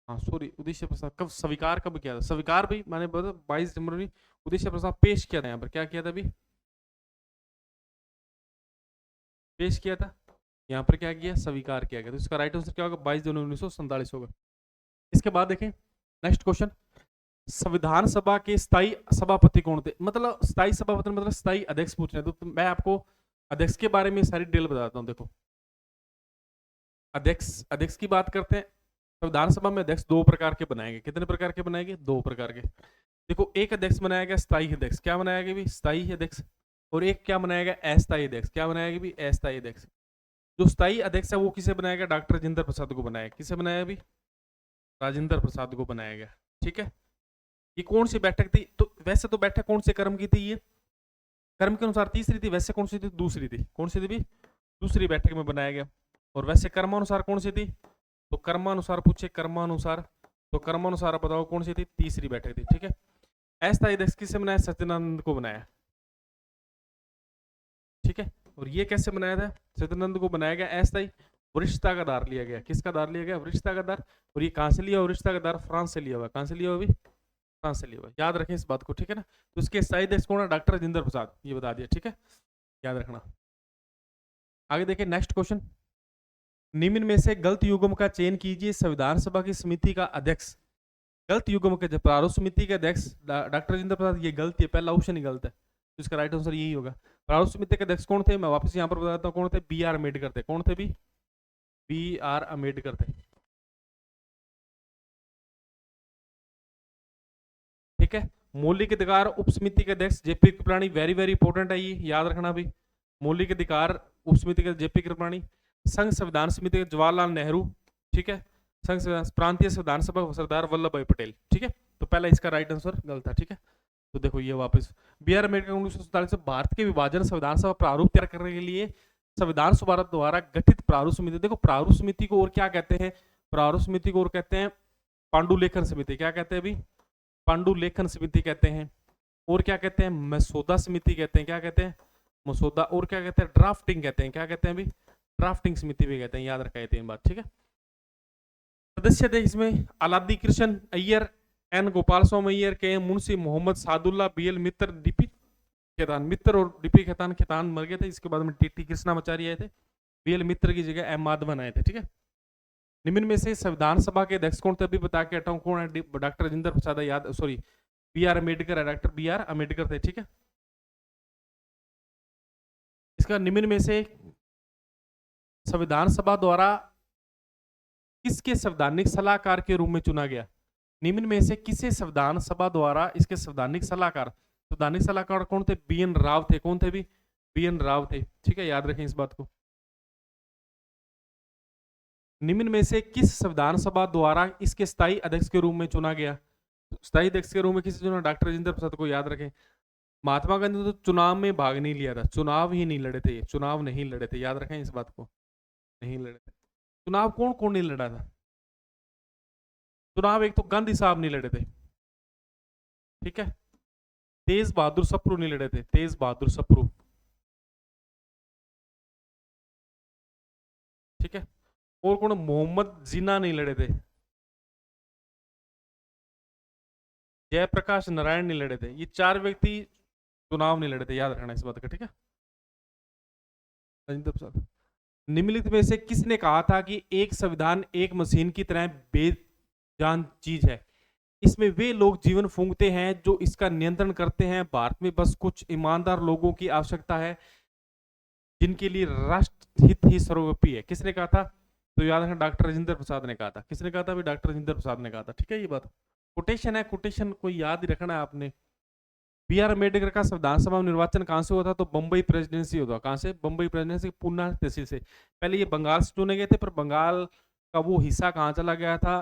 हाँ सॉरी, उद्देश्य प्रस्ताव कब स्वीकार कब किया था? स्वीकार भी माने 22 जनवरी उद्देश्य प्रस्ताव पेश किया था। यहाँ पर क्या किया था अभी? पेश किया था। यहाँ पर क्या किया? स्वीकार किया गया। तो इसका राइट आंसर क्या होगा? 22 जनवरी 1947 होगा। इसके बाद देखें नेक्स्ट क्वेश्चन, संविधान सभा के स्थायी सभापति कौन थे? मतलब स्थायी सभापति मतलब स्थायी अध्यक्ष पूछ रहे हैं, तो मैं आपको अध्यक्ष के बारे में सारी डिटेल बताता हूँ। देखो अध्यक्ष, अध्यक्ष की बात करते हैं। संविधान सभा में अध्यक्ष दो प्रकार के बनाएंगे। कितने प्रकार के बनाएंगे? दो प्रकार के। देखो एक अध्यक्ष बनाया गया स्थायी अध्यक्ष। क्या बनाया गया भी? स्थायी अध्यक्ष। और एक क्या बनाया गया? अस्थायी अध्यक्ष। क्या बनाया गया भी? अस्थायी अध्यक्ष। जो स्थायी अध्यक्ष है वो किसे बनाया गया? डॉक्टर राजेंद्र प्रसाद को बनाया। किसे बनाया भी? राजेंद्र प्रसाद को बनाया गया, ठीक है। ये कौन सी बैठक थी? तो वैसे तो बैठक कौन से क्रम की थी? ये क्रम के अनुसार तीसरी थी, वैसे कौन सी थी? दूसरी थी। कौन सी थी भी? दूसरी बैठक में बनाया गया। और वैसे कर्मानुसार कौन सी थी? तो कर्मानुसार पूछे, कर्मानुसार, तो कर्मानुसार बताओ कौन सी थी? तीसरी बैठक थी, ठीक है। अस्थायी अध्यक्ष किसे बनाया? सच्चिदानंद को बनाया, ठीक है। और ये कैसे बनाया था? सच्चिदानंद को बनाया गया अस्थायी। वरिष्ठता का आधार लिया गया। किसका आधार लिया गया? वरिष्ठता का आधार। और ये कहां से लिया? वरिष्ठता का आधार फ्रांस से लिया हुआ। कहां से लिया हुआ भी? फ्रांस से लिया हुआ। याद रखें इस बात को, ठीक है ना। तो इसके स्थायी अध्यक्ष कौन है? डॉक्टर राजेंद्र प्रसाद, ये बता दिया, ठीक है, याद रखना। आगे देखिए नेक्स्ट क्वेश्चन, निम्न में से गलत युग्म का चयन कीजिए। संविधान सभा की समिति का अध्यक्ष, गलत युग्म के प्रारूप समिति के अध्यक्ष डॉक्टर राजेंद्र प्रसाद, ये गलत है, पहला ऑप्शन ही गलत है। तो इसका राइट आंसर यही होगा। प्रारूप समिति के अध्यक्ष कौन थे? मैं वापस यहाँ पर बताता हूँ कौन थे। बी आर अम्बेडकर थे। कौन थे भी? बी आर अम्बेडकर थे, ठीक है। मौलिक अधिकार उप समिति के अध्यक्ष JP Kripalani, very very important है, ये याद रखना भी। मौलिक अधिकार उप समिति के जेपी कृपलानी। संघ संविधान समिति के जवाहरलाल नेहरू, ठीक है। संघ प्रांतीय संविधान सभा सरदार वल्लभ भाई पटेल, ठीक है। तो पहला इसका राइट आंसर गलत था, ठीक है। तो देखो ये वापस बी आर अम्बेडकर 1947 से भारत के विभाजन संविधान सभा प्रारूप तैयार करने के लिए संविधान सभा द्वारा गठित प्रारूप समिति। देखो प्रारूप समिति को और क्या कहते हैं? प्रारूप समिति को और कहते हैं पांडुलेखन समिति। क्या कहते हैं अभी? पांडुलेखन समिति कहते हैं। और क्या कहते हैं? मसौदा समिति कहते हैं। क्या कहते हैं? मसौदा। और क्या कहते हैं? ड्राफ्टिंग कहते हैं। क्या कहते हैं अभी? ड्राफ्टिंग समिति भी कहते हैं। याद रखा है 3 बात, ठीक है। सदस्य थे इसमें Alladi Krishna Ayyar, N Gopala Swami Ayyar, K M Munshi, Mohammad Saadulla, B L Mitra, DP Khaitan. Mitra और डीपी खेतान, खेतान मर गए थे। इसके बाद में टी कृष्णाचार्य आए थे। बी एल मित्र की जगह एम माधवन आए थे, ठीक है। निम्न में से संविधान सभा के अध्यक्ष कौन थे? अभी बता के हटाऊं कौन है? डॉक्टर राजेंद्र प्रसाद, याद, सॉरी, बी आर अम्बेडकर है। डॉक्टर बी आर अम्बेडकर थे, ठीक है। इसका निम्न में से संविधान सभा द्वारा किसके संवैधानिक सलाहकार के रूप में चुना गया? निम्न में से किसे संविधान सभा द्वारा इसके संवैधानिक सलाहकार कौन थे? बी एन राव थे। कौन थे भी? बी एन राव थे, ठीक है, याद रखें इस बात को। निम्न में से किस संविधान सभा द्वारा इसके स्थायी अध्यक्ष के रूप में चुना गया? स्थायी अध्यक्ष के रूप में किसे चुना? डॉक्टर राजेंद्र प्रसाद को, याद रखें। महात्मा गांधी ने तो चुनाव में भाग नहीं लिया था, चुनाव ही नहीं लड़े थे, चुनाव नहीं लड़े थे, याद रखें इस बात को, नहीं लड़े थे। चुनाव कौन कौन नहीं लड़ा था? चुनाव एक तो गांधी साहब नहीं लड़े थे, ठीक है। तेज बहादुर सप्रू नहीं लड़े थे, तेज बहादुर सप्रू, ठीक है। और कौन? मोहम्मद जिन्ना नहीं लड़े थे, जयप्रकाश नारायण नहीं लड़े थे। ये 4 व्यक्ति चुनाव नहीं लड़े थे, याद रखना इस बात का, ठीक है। राजेंद्र प्रसाद। निम्नलिखित में से किसने कहा था कि एक संविधान एक मशीन की तरह बेजान चीज है? इसमें वे लोग जीवन फूंकते हैं जो इसका नियंत्रण करते हैं। भारत में बस कुछ ईमानदार लोगों की आवश्यकता है जिनके लिए राष्ट्र हित ही सर्वव्यापी है। किसने कहा था? तो याद रखना, डॉक्टर राजेंद्र प्रसाद ने कहा था। किसने कहा था? भी डॉक्टर राजेंद्र प्रसाद ने कहा था, ठीक है। ये बात कोटेशन है, कोटेशन कोई याद ही रखना है आपने। बी आर अम्बेडकर का संविधान सभा में निर्वाचन कहां से हुआ था? तो बंबई प्रेसिडेंसी होता। कहां से? बंबई प्रेसिडेंसी, पूना तहसील से। पहले ये बंगाल से चुने गए थे, पर बंगाल का वो हिस्सा कहाँ चला गया था,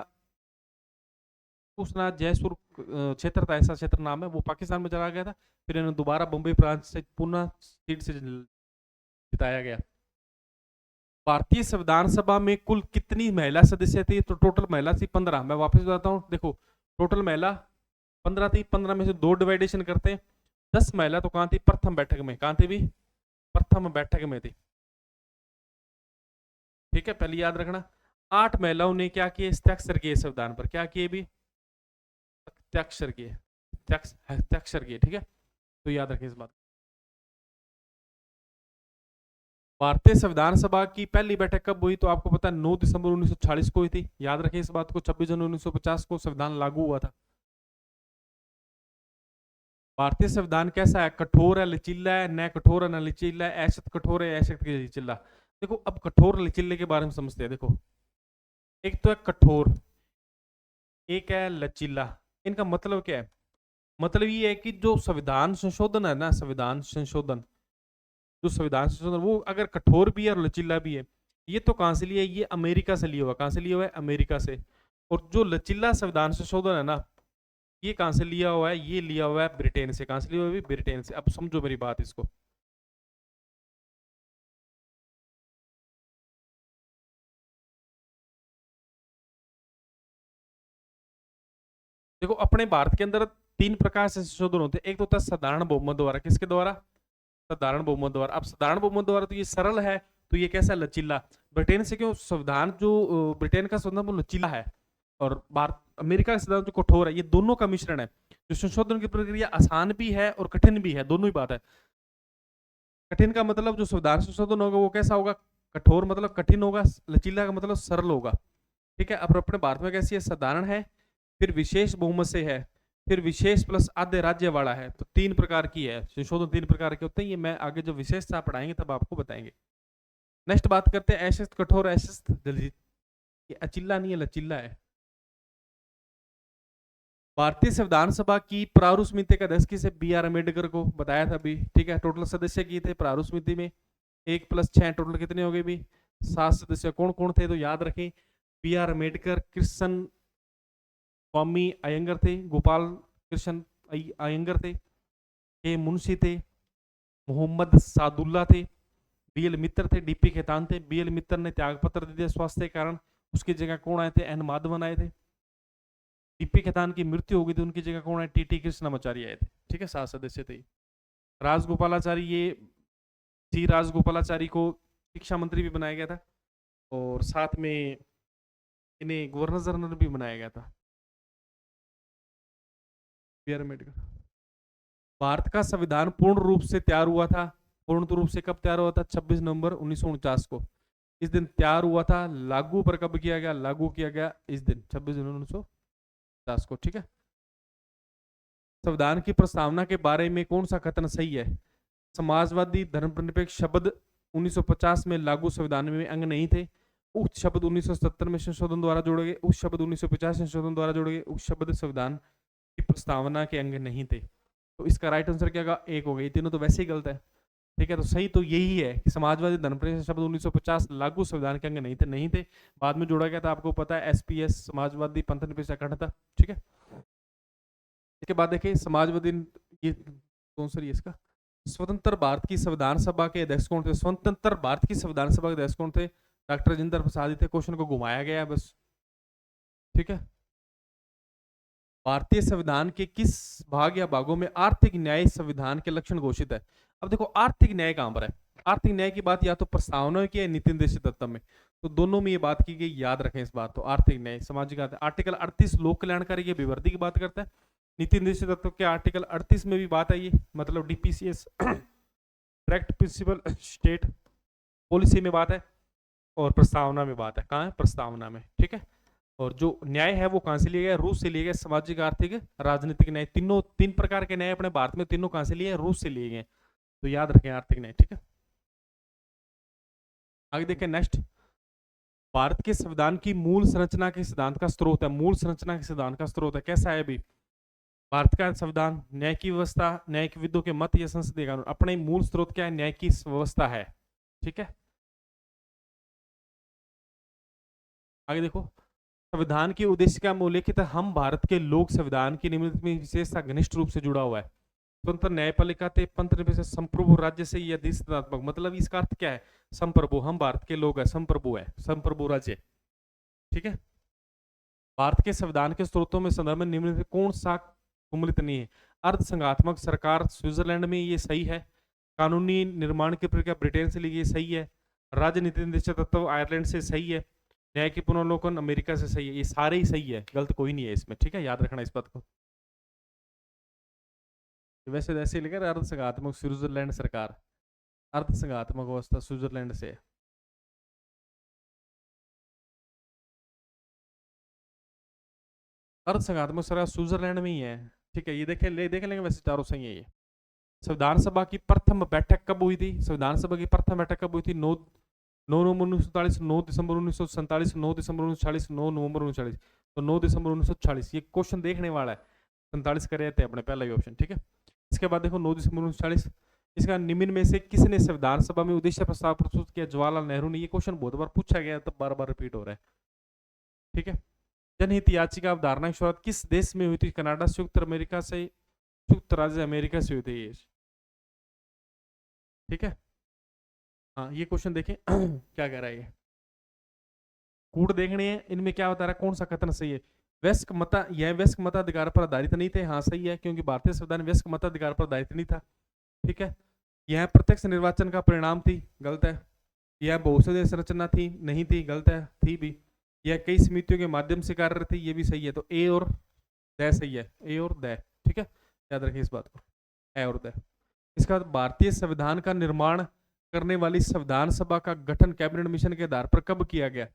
उसना जयपुर क्षेत्र था, ऐसा क्षेत्र नाम है, वो पाकिस्तान में चला गया था। फिर इन्हें दोबारा बंबई प्रांत से पुनः सीट से जिताया गया। भारतीय संविधान सभा में कुल कितनी महिला सदस्य थी? तो टोटल महिला थी 15। मैं वापस बताता हूँ, देखो टोटल महिला 15 थी। 15 में से 2 डिवाइडेशन करते हैं, 10 महिला तो कहाँ थी? प्रथम बैठक में। कहाँ थी भी? प्रथम बैठक में थी, ठीक है, पहले याद रखना। 8 महिलाओं ने क्या किए? हस्ताक्षर किए संविधान पर। क्या किए भी? हस्ताक्षर किए, हस्ताक्षर किए, ठीक है। तो याद रखें इस बात। भारतीय संविधान सभा की पहली बैठक कब हुई? तो आपको पता है 9 दिसंबर 1946 को हुई थी। याद रखें इस बात को। 26 जनवरी 1950 को संविधान लागू हुआ था। भारतीय संविधान कैसा है? कठोर है, लचीला है? न कठोर है न लचीला है, ऐशत कठोर है, ऐशत लचीला। देखो अब कठोर लचीले के बारे में समझते हैं। देखो एक तो है कठोर, एक है लचीला। इनका मतलब क्या है? मतलब ये है कि जो संविधान संशोधन है ना, संविधान संशोधन, जो संविधान संशोधन वो अगर कठोर भी है और लचीला भी है, ये तो कहां से लिया है? ये अमेरिका से लिया हुआ। कहां से लिया हुआ है? अमेरिका से। और जो लचीला संविधान संशोधन है ना, ये कहां से लिया हुआ है? ये लिया हुआ है ब्रिटेन से। कहां से लिया हुआ है? ब्रिटेन से। अब समझो मेरी बात इसको। देखो अपने भारत के अंदर 3 प्रकार से संशोधन होते हैं। एक तो होता है साधारण बहुमत द्वारा। किसके द्वारा? साधारण बहुमत द्वारा। अब साधारण बहुमत द्वारा तो ये सरल है, तो ये कैसा? लचीला। ब्रिटेन से क्यों? संविधान जो ब्रिटेन का संविधान वो लचीला है, और भारत अमेरिका का संविधान जो कठोर है। ये दोनों का मिश्रण है। जो संशोधन की प्रक्रिया आसान भी है और कठिन भी है, दोनों ही बात है। कठिन का मतलब जो संविधान संशोधन होगा वो कैसा होगा? कठोर मतलब कठिन होगा, लचीला का मतलब सरल होगा, ठीक है। अब अपने भारत में कैसी है? साधारण है, फिर विशेष बहुमत से है, फिर विशेष प्लस आधे राज्य वाला है। तो 3 प्रकार की है संशोधन, 3 प्रकार के होते हैं। ये मैं आगे जब विशेषता पढ़ाएंगे तब आपको बताएंगे। नेक्स्ट बात करते हैं ऐशस्त कठोर, ऐशस्त जल्दी। ये अचिल्ला नहीं है, लचिल्ला है। भारतीय संविधान सभा की प्रारूप समिति का अध्यक्ष किसे? बी आर अम्बेडकर को बताया था अभी, ठीक है। टोटल सदस्य किए थे प्रारूप समिति में 1 + 6, टोटल कितने हो गए भी? 7 सदस्य। कौन कौन थे? तो याद रखें, बी आर अम्बेडकर, कृष्ण स्वामी अयंगर थे, गोपाल कृष्ण अयंगर थे, के मुंशी थे, मोहम्मद सादुल्ला थे, बी एल मित्र थे, डीपी खेतान थे। बी एल मित्र ने त्यागपत्र दे दिया स्वास्थ्य के कारण। उसकी जगह कौन आए थे? एन माधवन आए थे। डीपी खेतान की मृत्यु हो गई थी, उनकी जगह कौन आए? टी टी कृष्णमाचारी आए थे, ठीक है। 7 सदस्य थे। राजगोपालाचारी, ये सी राजगोपालाचारी को शिक्षा मंत्री भी बनाया गया था, और साथ में इन्हें गवर्नर जनरल भी बनाया गया था। B R Ambedkar. भारत का संविधान पूर्ण रूप से तैयार हुआ था। पूर्ण रूप से कब तैयार हुआ था? 26 नवंबर 1949 को इस दिन तैयार हुआ था। लागू पर कब किया गया? लागू किया गया इस दिन 26 जनवरी 1950 को, ठीक है। संविधान की प्रस्तावना के बारे में कौन सा कथन सही है? समाजवादी धर्मनिरपेक्ष शब्द 1950 में लागू संविधान में अंग नहीं थे। उक्त शब्द 1970 में संशोधन द्वारा जोड़े गए। उक्त शब्द 1950 संशोधन द्वारा जोड़े गए। उक्त शब्द संविधान की प्रस्तावना के अंग नहीं थे। तो इसका राइट आंसर क्या होगा? 1 हो गई। तीनों तो वैसे ही गलत है, ठीक है। तो सही तो यही है कि समाजवादी धर्मनिरपेक्ष शब्द 1950 लागू संविधान के अंग नहीं थे। बाद में जोड़ा गया था, आपको पता है, एसपीएस, समाजवादी पंथ निरपेक्ष अखंडता, ठीक है। इसके बाद देखिए समाजवादी, ये कौन सा इसका? स्वतंत्र भारत की संविधान सभा के अध्यक्ष कौन थे? स्वतंत्र भारत की संविधान सभा के अध्यक्ष कौन थे? डॉक्टर राजेंद्र प्रसाद थे। क्वेश्चन को घुमाया गया बस, ठीक है। भारतीय संविधान के किस भाग या भागों में आर्थिक न्याय संविधान के लक्षण घोषित है? अब देखो आर्थिक न्याय कहां पर है? आर्थिक न्याय की बात या तो प्रस्तावना की है नीति निर्देशित तत्व में, तो दोनों में ये बात की गई, याद रखें इस बात। तो आर्थिक न्याय सामाजिक आर्टिकल 38 लोक कल्याणकारी की अभिवृद्धि की बात करता है। नीति निर्देशित तत्व के आर्टिकल 38 में भी बात है ये, मतलब डीपीसीएस डायरेक्ट प्रिंसिपल स्टेट पॉलिसी में बात है, और प्रस्तावना में बात है। कहाँ है? प्रस्तावना में, ठीक है। और जो न्याय है वो कहाँ से लिया गया? रूस से लिया गया। सामाजिक, आर्थिक, राजनीतिक न्याय, तीनों, तीन प्रकार के न्याय अपने भारत में, तीनों कहाँ से लिए? रूस से लिए गए। तो याद रखें आर्थिक न्याय, ठीक है। आगे देखें नेक्स्ट, भारत के संविधान की मूल संरचना के सिद्धांत का स्रोत है। मूल संरचना के सिद्धांत का स्रोत है, कैसा है अभी भारत का संविधान? न्याय की व्यवस्था, न्यायिकविदों के मत या संसदीय कानून। अपने मूल स्रोत क्या है? न्याय की व्यवस्था है, ठीक है। आगे देखो, संविधान की उद्देशिका में उल्लेखित है, हम भारत के लोक संविधान की निम्नलिखित में विशेषता घनिष्ठ रूप से जुड़ा हुआ है। स्वतंत्र न्यायपालिका थे, पंथ से संप्रभु राज्य से यह अधिष्ठात्मक, मतलब इसका अर्थ क्या है? संप्रभु, हम भारत के लोग है, संप्रभु है, संप्रभु राज्य, ठीक है। भारत के संविधान के स्रोतों में संदर्भ में निम्नलिखित कौन सा सम्मिलित नहीं है? अर्ध संघात्मक सरकार स्विट्जरलैंड में, ये सही है। कानूनी निर्माण की प्रक्रिया ब्रिटेन से ली गई, सही है। राजनीति निर्देशित तत्व आयरलैंड से, सही है। न्याय की पुनर्लोकन अमेरिका से, सही है। ये सारे ही सही है, गलत कोई नहीं है इसमें, ठीक है, याद रखना इस बात को। वैसे ऐसे ही लिखा अर्ध संघात्मक स्विट्जरलैंड सरकार, अर्ध संघात्मक अवस्था स्विट्जरलैंड से। अर्ध संघात्मक सरकार स्विट्जरलैंड में ही है, ठीक है। ये देख लेंगे, वैसे चारों सही है ये। संविधान सभा की प्रथम बैठक कब हुई थी? संविधान सभा की प्रथम बैठक कब हुई थी? 9 नवंबर 1947, 9 दिसंबर 1947, 9 दिसंबर 1946, 9 नवंबर 1946। तो 9 दिसंबर 1946, ये क्वेश्चन देखने वाला है। 47 करे थे अपने, पहला ही ऑप्शन, ठीक है। इसके बाद देखो 9 दिसंबर 1946, इसका निम्न में से किसने संविधान सभा में उद्देश्य प्रस्ताव प्रस्तुत किया? जवाहरलाल नेहरू ने। ये क्वेश्चन बहुत बार पूछा गया, तब बार बार रिपीट हो रहा है, ठीक है। जनहित याचिका अवधारणा की शुरुआत किस देश में हुई थी? कनाडा, संयुक्त अमेरिका से, संयुक्त राज्य अमेरिका से हुई थी, ठीक है। हाँ, ये क्वेश्चन देखें क्या कह रहा है ये, कूट देखने हैं, इनमें क्या बता रहा है, कौन सा कथन सही है? वयस्क मता, यह वयस्क मताधिकार पर आधारित नहीं थे। हाँ सही है, क्योंकि भारतीय संविधान वयस्क मताधिकार पर आधारित नहीं था, ठीक है। यह प्रत्यक्ष निर्वाचन का परिणाम थी, गलत है। यह बहुसदस्य संरचना थी, नहीं थी, गलत है, थी भी। यह कई समितियों के माध्यम से कार्यरत थी, ये भी सही है। तो ए और द सही है, ए और द, ठीक है, याद रखिए इस बात को, ए और द। इसका बाद भारतीय संविधान का निर्माण करने वाली संविधान सभा का गठन कैबिनेट मिशन के आधार पर कब किया गया?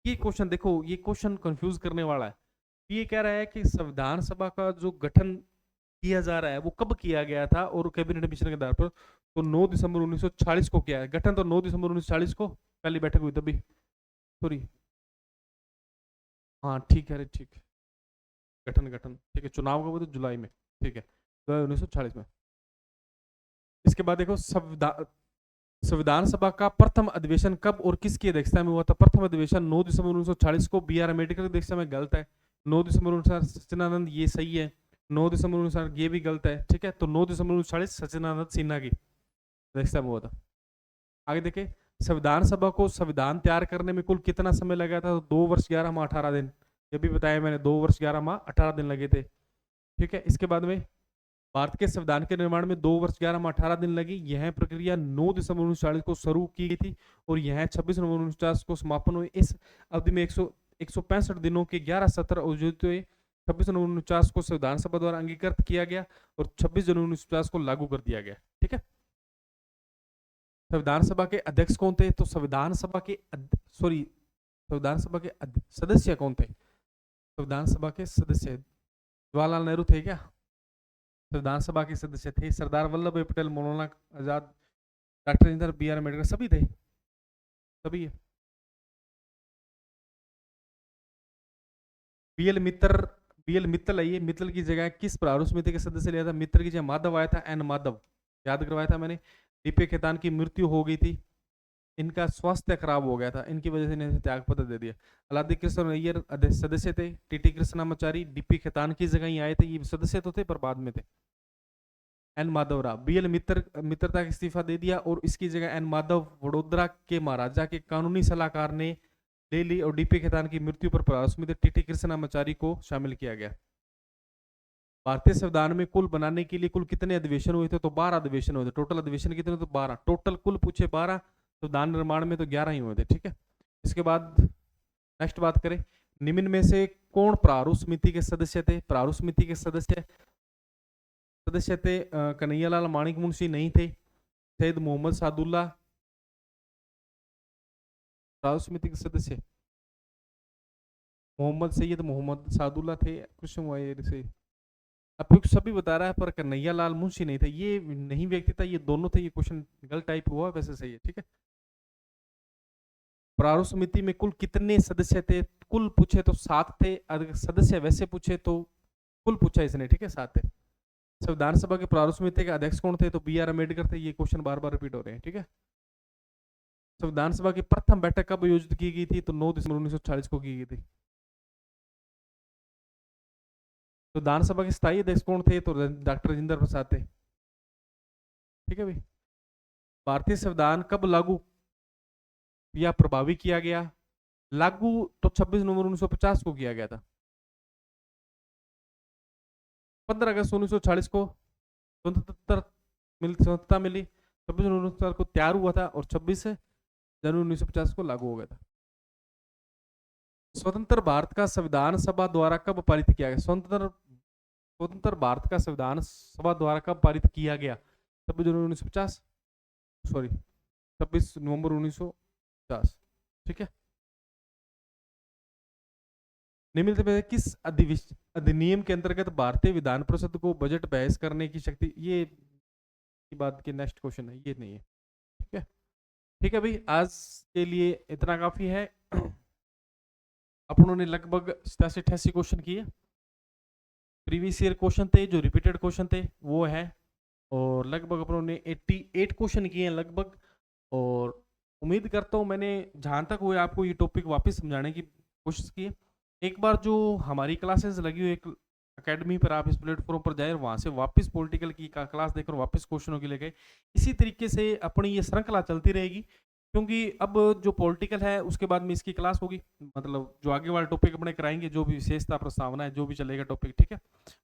ये क्वेश्चन देखो, ये क्वेश्चन कंफ्यूज करने वाला है। ये कह रहा है कि संविधान सभा का जो गठन किया जा रहा है वो कब किया गया था और कैबिनेट मिशन के आधार पर। तो 9 दिसंबर 1940 को किया है गठन। तो 9 दिसंबर 1940 को पहली बैठक हुई तभी, सॉरी, हाँ ठीक है, ठीक है, गठन ठीक है। चुनाव कब हुआ? तो जुलाई में, ठीक है, 1940 में। इसके बाद देखो, संविधान सभा का प्रथम अधिवेशन कब और किसकी अध्यक्षता में हुआ था? प्रथम अधिवेशन 9 दिसंबर 1940 को बी आर अम्बेडकर की अध्यक्षता में, गलत है। 9 दिसंबर 1940 सच्चिदानंद, ये सही है। 9 दिसंबर 1940, ये भी गलत है, ठीक है। तो 9 दिसंबर 1940 सच्चिदानंद सिन्हा की अध्यक्षता में हुआ था। आगे देखें, संविधान सभा को संविधान तैयार करने में कुल कितना समय लगा था? तो 2 वर्ष 11 माह 18 दिन, ये भी बताया मैंने, 2 वर्ष 11 माह 18 दिन लगे थे, ठीक है। इसके बाद में भारत के संविधान के निर्माण में 2 वर्ष 11 माह 18 दिन लगी। यह प्रक्रिया 9 दिसंबर 1940 को शुरू की गई थी और यह 26 नवंबर 1950 को समापन हुई। इस अवधि में 165 दिनों के 11 सत्र आयोजित हुए। 26 नवंबर 1950 को संविधान सभा द्वारा अंगीकृत किया गया और 26 जनवरी 1950 को लागू कर दिया गया, ठीक है। संविधान सभा के अध्यक्ष कौन थे? तो संविधान सभा के सदस्य कौन थे? संविधान सभा के सदस्य जवाहरलाल नेहरू थे क्या? संविधान सभा के सदस्य थे Sardar Vallabh Bhai Patel, Maulana Azad, doctor Rajendra, B R Ambedkar, सभी थे, सभी। बीएल मित्तल है, ये मित्तल की जगह किस प्रारूप समिति के सदस्य लिया था? मित्तल की जगह माधव आया था, एन माधव, याद करवाया था मैंने। डीपी खेतान की मृत्यु हो गई थी, इनका स्वास्थ्य खराब हो गया था, इनकी वजह से इन्हें त्याग पत्र दे दिया। अलादी कृष्ण अय्यर सदस्य थे। टीटी कृष्णामाचारी डीपी खेतान की जगह ही आए थे, ये सदस्य तो थे पर बाद में थे। एन माधव राव, बीएल मित्रता का इस्तीफा दे दिया और इसकी जगह एन माधव वडोदरा के महाराजा के कानूनी सलाहकार ने ले ली और डीपी खेतान की मृत्यु पर प्रारूप समिति टीटी कृष्णामाचारी को शामिल किया गया। भारतीय संविधान में कुल बनाने के लिए कुल कितने अधिवेशन हुए थे? तो 12 अधिवेशन हुए थे। टोटल अधिवेशन कितने? तो 12। टोटल कुल पूछे 12, संविधान निर्माण में तो 11 ही हुए थे, ठीक है। इसके बाद नेक्स्ट बात करें, निम्न में से कौन प्रारूप समिति के सदस्य थे? प्रारूप समिति के सदस्य सदस्य थे कन्हैयालाल माणिक मुंशी नहीं थे, सैयद मोहम्मद सादुल्ला प्रारूप समिति के सदस्य, मोहम्मद सैयद मोहम्मद सादुल्ला थे, कृष्ण वायर से अब सभी बता रहा है पर कन्हैयालाल मुंशी नहीं थे, ये नहीं व्यक्ति था, ये दोनों थे। ये क्वेश्चन गलत टाइप हुआ, वैसे सही है, ठीक है। प्रारूप समिति में कुल कितने सदस्य थे? कुल पूछे तो 7 थे, अगर सदस्य वैसे पूछे तो कुल पूछा इसने, ठीक है, 7 थे। संविधान सभा के प्रारूप समिति के अध्यक्ष कौन थे? तो बी.आर. अम्बेडकर थे। ये क्वेश्चन बार बार रिपीट हो रहे हैं, ठीक है। संविधान सभा की प्रथम बैठक कब आयोजित की गई थी? तो 9 दिसंबर 1940 को की गई थी। तो विधान सभा के स्थायी अध्यक्ष कौन थे? तो डॉक्टर राजेंद्र प्रसाद थे, ठीक है भाई। भारतीय संविधान कब लागू या प्रभावी किया गया? लागू तो 26 नवंबर 1950 को किया गया था। 15 अगस्त 1940 को स्वतंत्रता मिली, 26 नवंबर को तैयार हुआ था और 26 जनवरी 1950 को लागू हो गया था। स्वतंत्र भारत का संविधान सभा द्वारा कब पारित किया गया? स्वतंत्र भारत का संविधान सभा द्वारा कब पारित किया गया? 26 जनवरी 1950, सॉरी 26 नवंबर 1950, ठीक है। निम्नलिखित में किस अधिनियम के अंतर्गत भारतीय विधान परिषद को बजट बहस करने की शक्ति? ये की बात के नेक्स्ट क्वेश्चन है, ये नहीं है, ठीक है। ठीक है भाई, आज के लिए इतना काफी है। अपनों ने लगभग 87-88 क्वेश्चन किए। प्रीवियस ईयर क्वेश्चन थे, जो रिपीटेड क्वेश्चन थे वो है, और लगभग अपनों ने 88 क्वेश्चन किए हैं लगभग। और उम्मीद करता हूँ मैंने जहाँ तक हुए आपको ये टॉपिक वापस समझाने की कोशिश की है। एक बार जो हमारी क्लासेस लगी हुई एक अकेडमी पर, आप इस प्लेटफॉर्म पर जाए, वहाँ से वापस पॉलिटिकल की क्लास देखकर वापस क्वेश्चनों के लिए गए। इसी तरीके से अपनी ये श्रृंखला चलती रहेगी, क्योंकि अब जो पॉलिटिकल है उसके बाद में इसकी क्लास होगी, मतलब जो आगे वाला टॉपिक अपने कराएंगे, जो भी विशेषता प्रस्तावना है, जो भी चलेगा टॉपिक, ठीक है,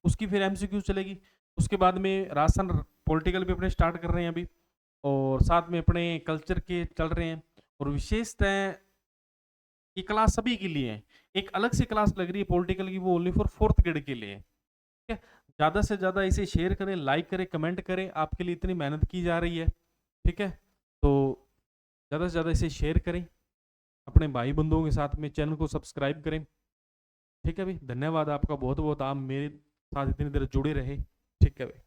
उसकी फिर एमसीक्यू चलेगी। उसके बाद में राजस्थान पॉलिटिकल भी अपने स्टार्ट कर रहे हैं अभी, और साथ में अपने कल्चर के चल रहे हैं। और विशेषतः ये क्लास सभी के लिए है, एक अलग से क्लास लग रही है पॉलिटिकल की, वो ओनली फॉर 4th ग्रेड के लिए है, ठीक है। ज़्यादा से ज़्यादा इसे शेयर करें, लाइक करें, कमेंट करें, आपके लिए इतनी मेहनत की जा रही है, ठीक है। तो ज़्यादा से ज़्यादा इसे शेयर करें, अपने भाई बंधुओं के साथ में चैनल को सब्सक्राइब करें, ठीक है भाई। धन्यवाद आपका बहुत बहुत, आप मेरे साथ इतनी देर जुड़े रहे, ठीक है भाई।